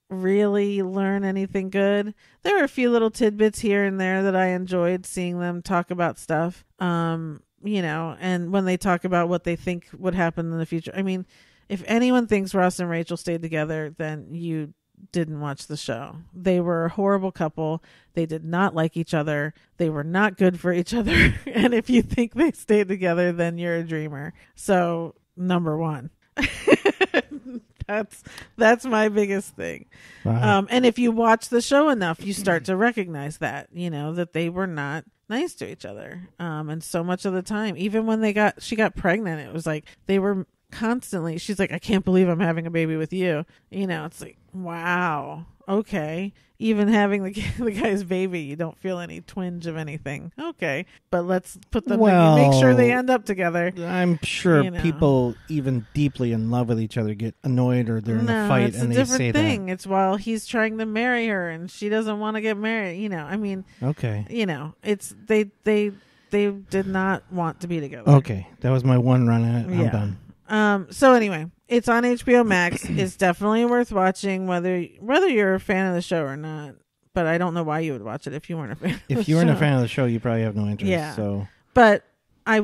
really learn anything good. There were a few little tidbits here and there that I enjoyed seeing them talk about stuff. You know, and when they talk about what they think would happen in the future. I mean, if anyone thinks Ross and Rachel stayed together, then you didn't watch the show. They were a horrible couple. They did not like each other. They were not good for each other. And if you think they stayed together, then you're a dreamer. So, number one. That's my biggest thing. Wow. And if you watch the show enough, you start to recognize that, you know, that they were not nice to each other. And so much of the time, even when she got pregnant, it was like they were constantly, she's like, I can't believe I'm having a baby with you. You know, it's like, wow, okay. Even having the guy's baby, you don't feel any twinge of anything. Okay, but let's put them make sure they end up together. I'm sure people even deeply in love with each other get annoyed or they're in a fight and they say thing. that. It's while he's trying to marry her and she doesn't want to get married. You know, I mean, okay. You know, it's they did not want to be together. Okay, that was my one run at it. I'm done. So anyway, it's on HBO Max. It's definitely worth watching, whether you're a fan of the show or not. But I don't know why you would watch it if you weren't a fan. If you weren't a fan of the show, you probably have no interest. Yeah. So, but I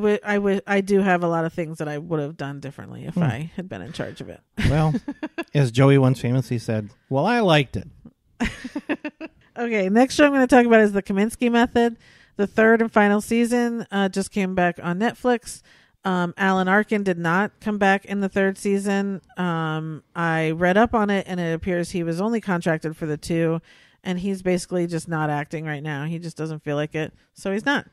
do have a lot of things that I would have done differently if I had been in charge of it. Well, as Joey once famously said, "Well, I liked it." Okay, next show I'm going to talk about is the Kominsky Method. The third and final season just came back on Netflix. Alan Arkin did not come back in the third season. I read up on it, and it appears he was only contracted for the 2, and he's basically just not acting right now. He just doesn't feel like it, so he's not.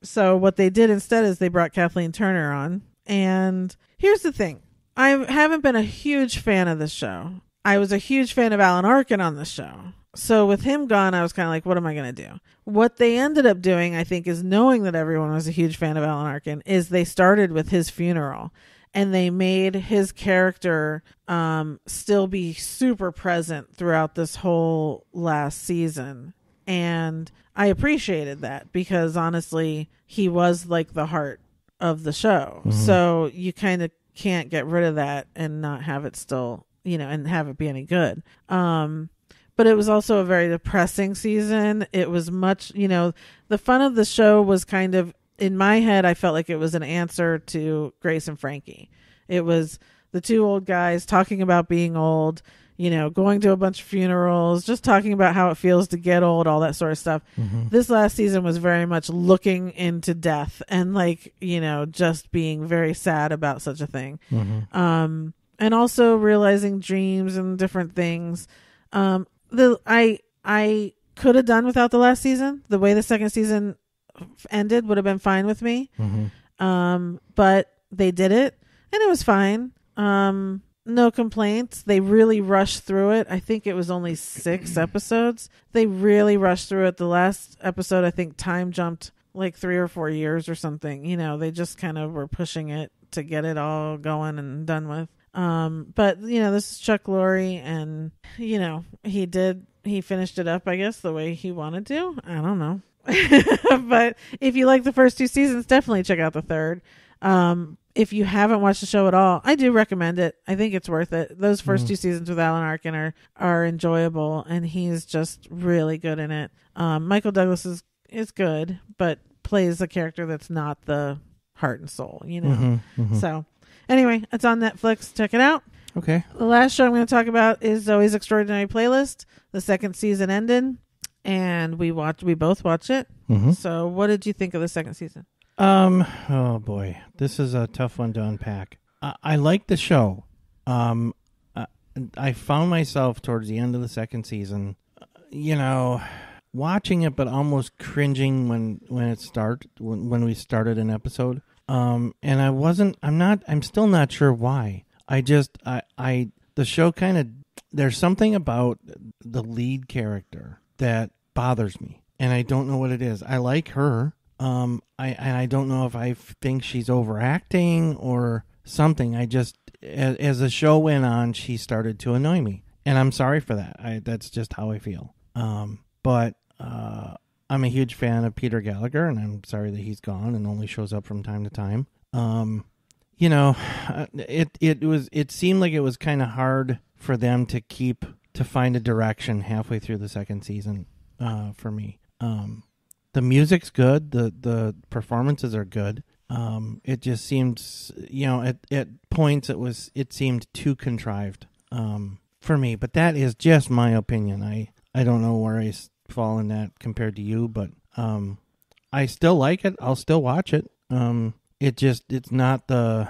So what they did instead is they brought Kathleen Turner on, and here's the thing. I haven't been a huge fan of this show. I was a huge fan of Alan Arkin on the show. So with him gone, I was kind of like, what am I going to do? What they ended up doing, I think, is knowing that everyone was a huge fan of Alan Arkin, is they started with his funeral and they made his character still be super present throughout this whole last season. And I appreciated that because honestly, he was like the heart of the show. Mm-hmm. So you kind of can't get rid of that and not have it still, you know, and have it be any good. But it was also a very depressing season. It was much, you know, the fun of the show was kind of, in my head, I felt like it was an answer to Grace and Frankie. It was the 2 old guys talking about being old, you know, going to a bunch of funerals, just talking about how it feels to get old, all that sort of stuff. Mm-hmm. This last season was very much looking into death and like, you know, just being very sad about such a thing. Mm-hmm. And also realizing dreams and different things. I could have done without the last season. The way the second season ended would have been fine with me. Mm-hmm. But they did it and it was fine. No complaints. They really rushed through it. I think it was only 6 episodes. They really rushed through it. The last episode, I think time jumped like 3 or 4 years or something. You know, they just kind of were pushing it to get it all going and done with. But you know, this is Chuck Lorre and you know, he finished it up, I guess, the way he wanted to. I don't know. But if you like the first 2 seasons, definitely check out the third. If you haven't watched the show at all, I do recommend it. I think it's worth it. Those first 2 seasons with Alan Arkin are enjoyable and he's just really good in it. Michael Douglas is good, but plays a character that's not the heart and soul, you know? Mm-hmm, mm-hmm. So anyway, it's on Netflix. Check it out. Okay. The last show I'm going to talk about is Zoe's Extraordinary Playlist. The second season ended, and we both watched it. Mm-hmm. So, what did you think of the second season? Oh boy, this is a tough one to unpack. I like the show. I found myself towards the end of the second season, you know, watching it, but almost cringing when we started an episode. And I'm still not sure why. The show kind of, there's something about the lead character that bothers me and I don't know what it is. I like her. I don't know if I think she's overacting or something. I just, as the show went on, she started to annoy me and I'm sorry for that. That's just how I feel. But I'm a huge fan of Peter Gallagher and I'm sorry that he's gone and only shows up from time to time. You know, it seemed like it was kind of hard for them to keep to find a direction halfway through the second season for me. The music's good. The performances are good. It just seems, at points it seemed too contrived for me. But that is just my opinion. I don't know where I fall in that compared to you, but I still like it. I'll still watch it. It's not the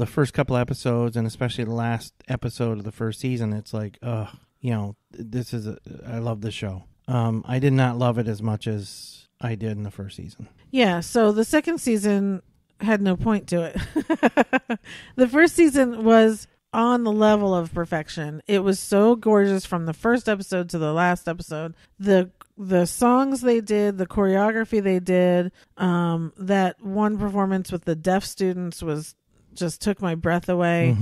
first couple episodes, and especially the last episode of the first season. It's like, I love the show. I did not love it as much as I did in the first season. Yeah, so the second season had no point to it. The first season was on the level of perfection. It was so gorgeous from the first episode to the last episode. The songs they did, the choreography they did, that one performance with the deaf students just took my breath away.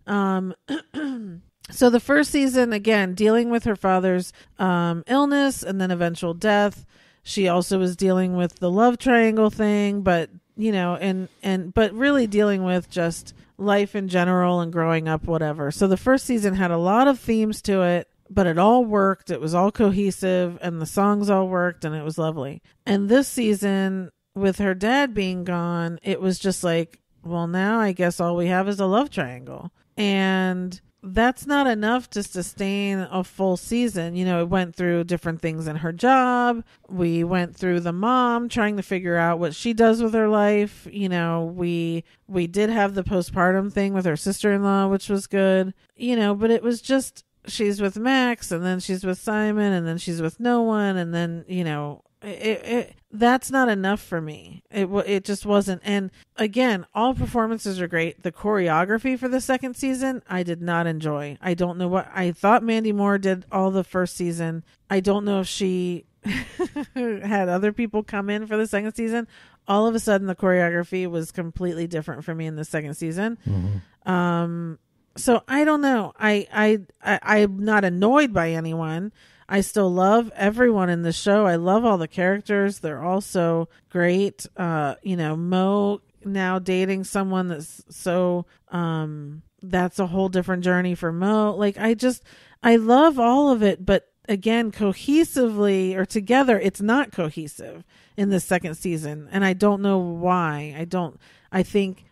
Mm-hmm. So the first season, again, dealing with her father's illness and then eventual death. She also was dealing with the love triangle thing, but but really dealing with just life in general and growing up, whatever. So the first season had a lot of themes to it, but it all worked. It was all cohesive, and the songs all worked, and it was lovely. And this season, with her dad being gone, it was just like, well, now I guess all we have is a love triangle. And that's not enough to sustain a full season. It went through different things in her job. We went through the mom trying to figure out what she does with her life. We did have the postpartum thing with her sister-in-law, which was good. But it was just, she's with Max, and then she's with Simon, and then she's with no one, and then, that's not enough for me. It just wasn't. And again, all performances are great. The choreography for the second season, I did not enjoy. I don't know what I thought. Mandy Moore did all the first season. I don't know if she had other people come in for the second season. All of a sudden, the choreography was completely different for me in the second season. Mm-hmm. So I don't know. I'm not annoyed by anyone. I still love everyone in the show. I love all the characters. They're all so great. Mo now dating someone that's so, that's a whole different journey for Mo. Like, I love all of it, but again, cohesively or together, it's not cohesive in the second season. And I don't know why. I think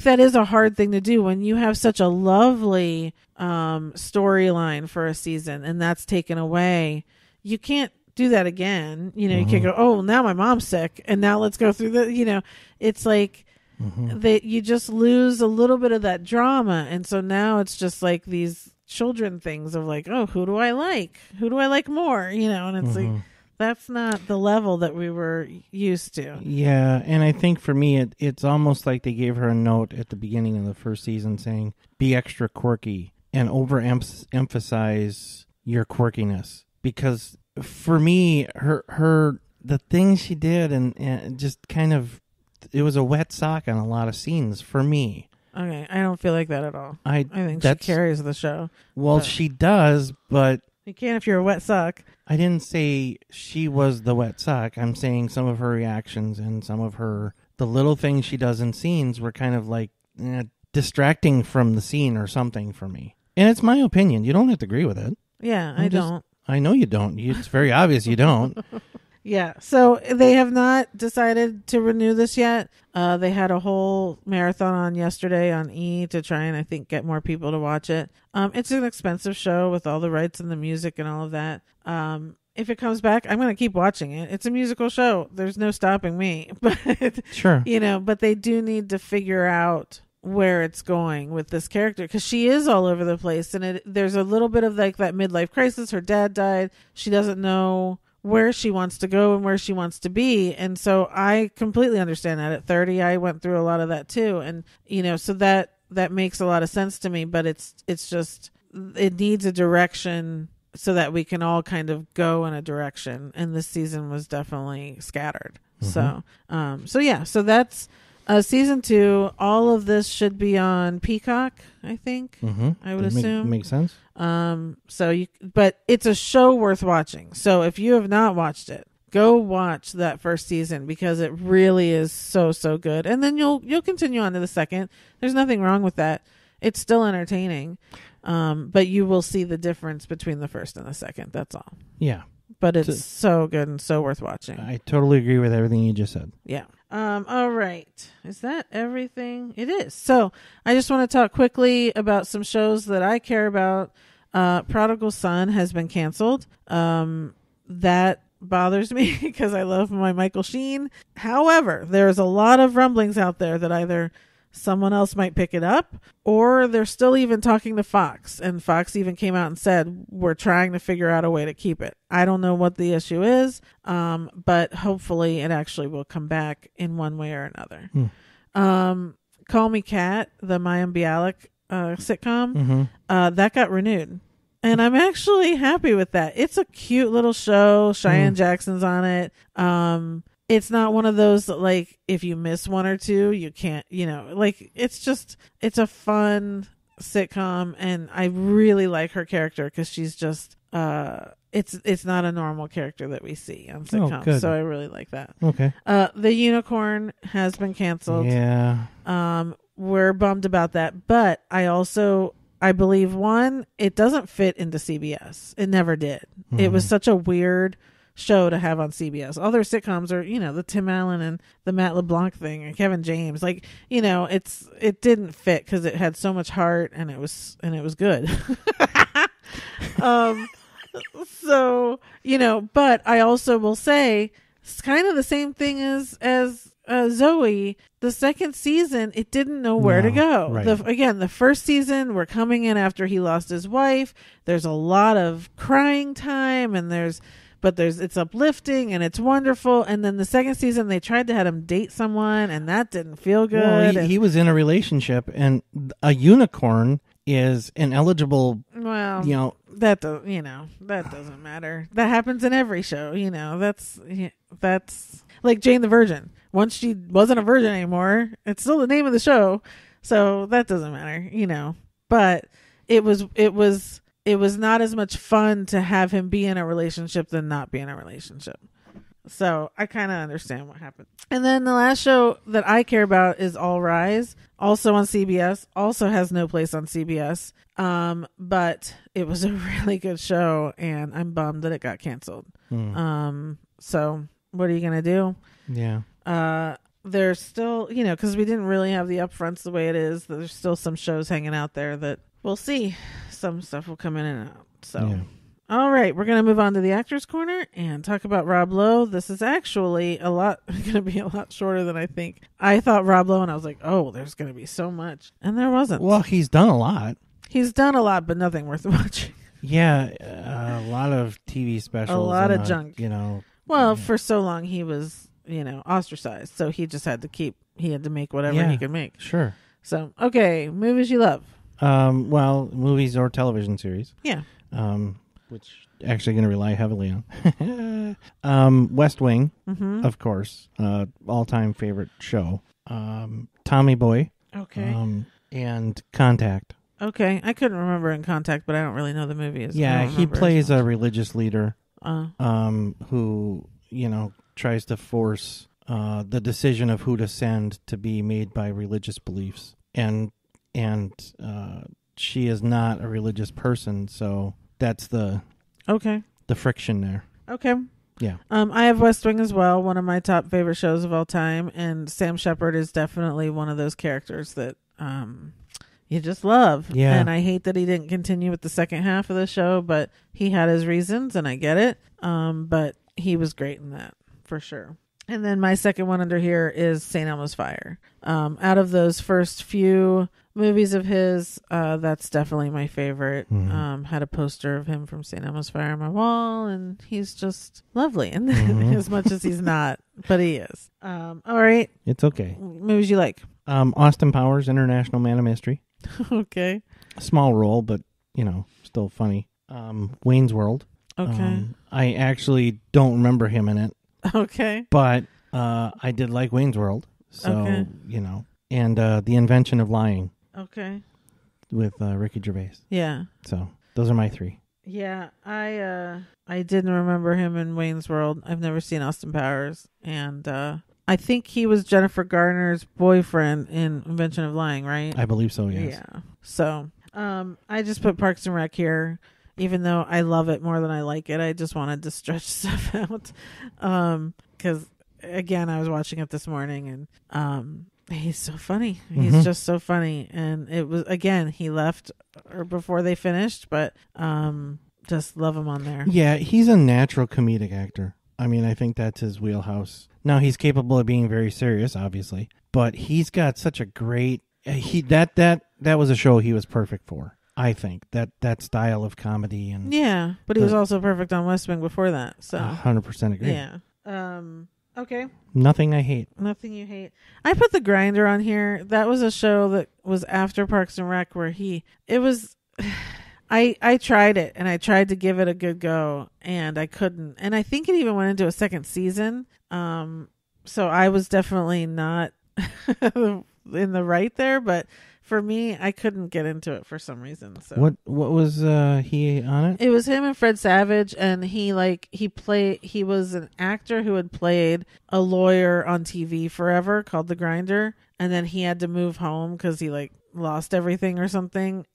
that is a hard thing to do when you have such a lovely storyline for a season and that's taken away. You can't do that again. You can't go, oh, now my mom's sick and now let's go through it's like that you just lose a little bit of that drama. And so now it's just like these children things of like, oh, who do I like? Who do I like more? And it's like, that's not the level that we were used to. Yeah, and I think for me, it's almost like they gave her a note at the beginning of the first season saying, be extra quirky and overemphasize your quirkiness. Because for me, the things she did and just kind of, it was a wet sock on a lot of scenes for me. Okay, I don't feel like that at all. I think she carries the show. Well, she does, but... You can if you're a wet sock. I didn't say she was the wet sock. I'm saying some of her reactions and some of the little things she does in scenes were kind of like distracting from the scene or something for me. And it's my opinion. You don't have to agree with it. Yeah, I don't. I know you don't. It's very obvious you don't. Yeah, so they have not decided to renew this yet. They had a whole marathon on yesterday on E! To try and, I think, get more people to watch it. It's an expensive show with all the rights and the music and all of that. If it comes back, I'm going to keep watching it. It's a musical show. There's no stopping me. But sure. But they do need to figure out where it's going with this character because she is all over the place. And there's a little bit of like that midlife crisis. Her dad died. She doesn't know where she wants to go and where she wants to be. And so I completely understand that. At 30, I went through a lot of that too. And, so that makes a lot of sense to me, but it's just, it needs a direction so that we can all kind of go in a direction. And this season was definitely scattered. Mm-hmm. So that's season 2. All of this should be on Peacock, I think. Mm-hmm. I would assume. Makes sense. But it's a show worth watching. So if you have not watched it, go watch that first season because it really is so, so good. And then you'll continue on to the second. There's nothing wrong with that. It's still entertaining. But you will see the difference between the first and the second. That's all. Yeah. But it's so good and so worth watching. I totally agree with everything you just said. Yeah. All right. Is that everything? It is. So I just want to talk quickly about some shows that I care about. Prodigal Son has been canceled. That bothers me because I love my Michael Sheen. However, there's a lot of rumblings out there that either someone else might pick it up, or they're still even talking to Fox, and Fox even came out and said we're trying to figure out a way to keep it. I don't know what the issue is, but hopefully it actually will come back in one way or another. Call Me Kat, the Mayim Bialik sitcom, that got renewed, and I'm actually happy with that. It's a cute little show. Cheyenne Jackson's on it. It's not one of those that, like, if you miss one or two, you can't, like, it's a fun sitcom, and I really like her character because she's just, it's not a normal character that we see on sitcoms, so I really like that. Okay. The Unicorn has been canceled. Yeah. We're bummed about that, but I believe, one, it doesn't fit into CBS. It never did. It was such a weird show to have on CBS. Other sitcoms are, the Tim Allen and the Matt LeBlanc thing and Kevin James. Like, it didn't fit because it had so much heart and it was good. So, but I also will say it's kind of the same thing as Zoe. The second season, it didn't know where to go. Right. The first season, we're coming in after he lost his wife. There's a lot of crying time, and it's uplifting and it's wonderful. And then the second season, they tried to have him date someone, and that didn't feel good. Well, he was in a relationship, and a unicorn is an eligible. Well, that doesn't matter. That happens in every show. That's like Jane the Virgin. Once she wasn't a virgin anymore, it's still the name of the show, so that doesn't matter. But it was not as much fun to have him be in a relationship than not be in a relationship. So I kind of understand what happened. And then the last show that I care about is All Rise, also on CBS, also has no place on CBS. But it was a really good show, and I'm bummed that it got canceled. So what are you going to do? Yeah. There's still, because we didn't really have the upfronts the way it is. There's still some shows hanging out there that we'll see. Some stuff will come in and out. So, yeah. All right, we're going to move on to the Actors Corner and talk about Rob Lowe. This is actually going to be a lot shorter than I think. I thought Rob Lowe, and I was like, oh, there's going to be so much. And there wasn't. Well, he's done a lot. He's done a lot, but nothing worth watching. Yeah, a lot of TV specials. A lot of junk. Well, for so long he was, ostracized. So he just had to make whatever he could make. Sure. So, okay, movies you love. Well, movies or television series. Yeah. Which actually going to rely heavily on. West Wing, of course. All-time favorite show. Tommy Boy. Okay. And Contact. Okay. I couldn't remember in Contact, but I don't really know the movie. Yeah, he plays a religious leader who, tries to force the decision of who to send to be made by religious beliefs. And she is not a religious person, so that's the friction there. Okay. Yeah. I have West Wing as well, one of my top favorite shows of all time, and Sam Shepard is definitely one of those characters that you just love. Yeah. And I hate that he didn't continue with the second half of the show, but he had his reasons, and I get it. But he was great in that, for sure. And then my second one under here is St. Elmo's Fire. Out of those first few movies of his, that's definitely my favorite. Had a poster of him from St. Elmo's Fire on my wall, and he's just lovely. And as much as he's not, but he is. All right. It's okay. Movies you like? Austin Powers, International Man of Mystery. Okay. Small role, but, still funny. Wayne's World. Okay. I actually don't remember him in it. Okay. But I did like Wayne's World. So, and The Invention of Lying. Okay. With Ricky Gervais. Yeah. So those are my three. Yeah, I didn't remember him in Wayne's World. I've never seen Austin Powers, and I think he was Jennifer Garner's boyfriend in Invention of Lying, right? I believe so, yes. Yeah. So, I just put Parks and Rec here, even though I love it more than I like it. I just wanted to stretch stuff out. Because, again, I was watching it this morning, and he's so funny. He's just so funny. And it was, again, he left or before they finished, but just love him on there. Yeah, he's a natural comedic actor. I mean, I think that's his wheelhouse. Now, he's capable of being very serious, obviously, but he's got such a great... That was a show he was perfect for, I think. That style of comedy. And yeah, but he was also perfect on West Wing before that. So 100% agree. Yeah. Okay. Nothing I hate. Nothing you hate. I put The Grinder on here. That was a show that was after Parks and Rec where it was... I tried it, and I tried to give it a good go, and I couldn't. And I think it even went into a second season. So I was definitely not in the right there, but for me, I couldn't get into it for some reason. So what was he on it? It was him and Fred Savage, and he was an actor who had played a lawyer on TV forever called The Grinder, and then he had to move home because he lost everything or something,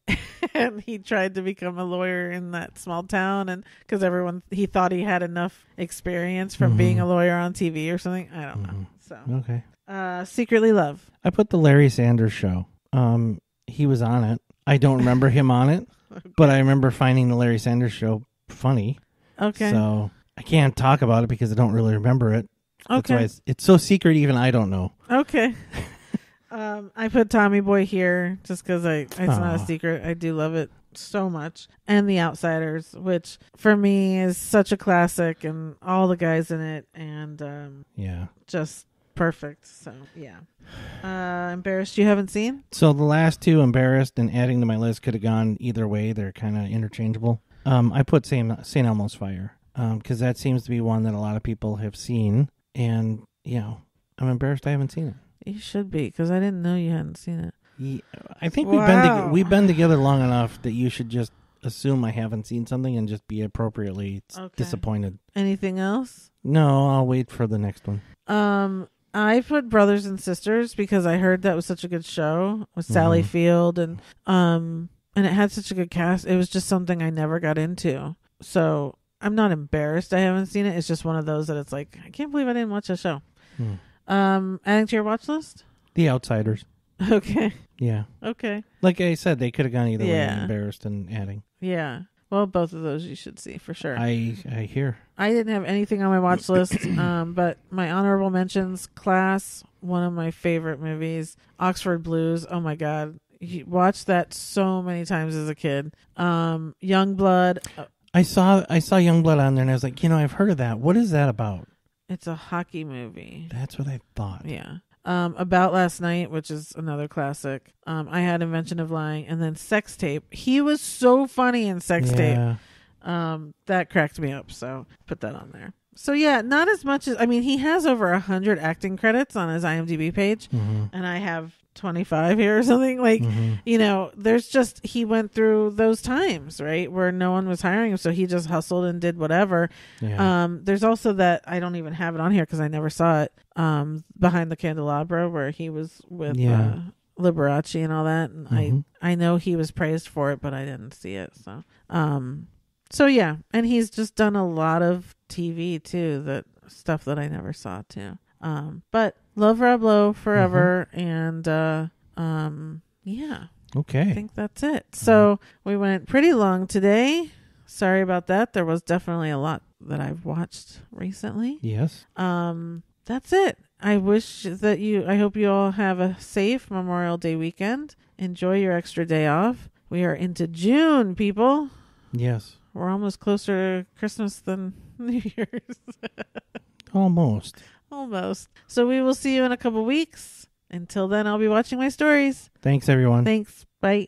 and he tried to become a lawyer in that small town, and because he thought he had enough experience from being a lawyer on TV or something. I don't know. So okay. Secretly Love. I put The Larry Sanders Show. He was on it. I don't remember him on it, but I remember finding The Larry Sanders Show funny. Okay. So I can't talk about it because I don't really remember it. Okay. That's why it's so secret, even I don't know. Okay. I put Tommy Boy here just because it's not a secret. I do love it so much. And The Outsiders, which for me is such a classic, and all the guys in it, and just perfect. So yeah. Embarrassed you haven't seen? So the last two, Embarrassed and adding to my list, could have gone either way. They're kind of interchangeable. I put St. Elmo's Fire because that seems to be one that a lot of people have seen, and I'm embarrassed I haven't seen it. You should be, because I didn't know you hadn't seen it. Yeah, I think we've been together long enough that you should just assume I haven't seen something and just be appropriately disappointed. Anything else? No, I'll wait for the next one. I put Brothers and Sisters because I heard that was such a good show with Sally Field, and it had such a good cast. It was just something I never got into. So I'm not embarrassed I haven't seen it. It's just one of those that it's like, I can't believe I didn't watch a show. Adding to your watch list? The Outsiders. Okay. Yeah. Okay. Like I said, they could have gone either way. Embarrassed and adding. Yeah. Well, both of those you should see for sure. I hear. I didn't have anything on my watch list, but my honorable mentions: Class, one of my favorite movies. Oxford Blues. Oh my God, you watched that so many times as a kid. Youngblood. I saw Youngblood on there, and I was like, I've heard of that. What is that about? It's a hockey movie. That's what I thought. Yeah. About Last Night, which is another classic. I had Invention of Lying, and then Sex Tape. He was so funny in Sex Tape. That cracked me up, so put that on there. So yeah, not as much as, he has over 100 acting credits on his IMDb page, and I have 25 here or something. There's just, he went through those times, right, where no one was hiring him, so he just hustled and did whatever. There's also that, I don't even have it on here because I never saw it, Behind the Candelabra, where he was with Liberace and all that, and I know he was praised for it, but I didn't see it. So yeah, and he's just done a lot of TV too, that stuff that I never saw too. But love Rob Lowe forever, and yeah. Okay. I think that's it. So we went pretty long today. Sorry about that. There was definitely a lot that I've watched recently. Yes. That's it. I hope you all have a safe Memorial Day weekend. Enjoy your extra day off. We are into June, people. Yes. We're almost closer to Christmas than New Year's. Almost. So we will see you in a couple weeks. Until then, I'll be watching my stories. Thanks, everyone. Thanks. Bye.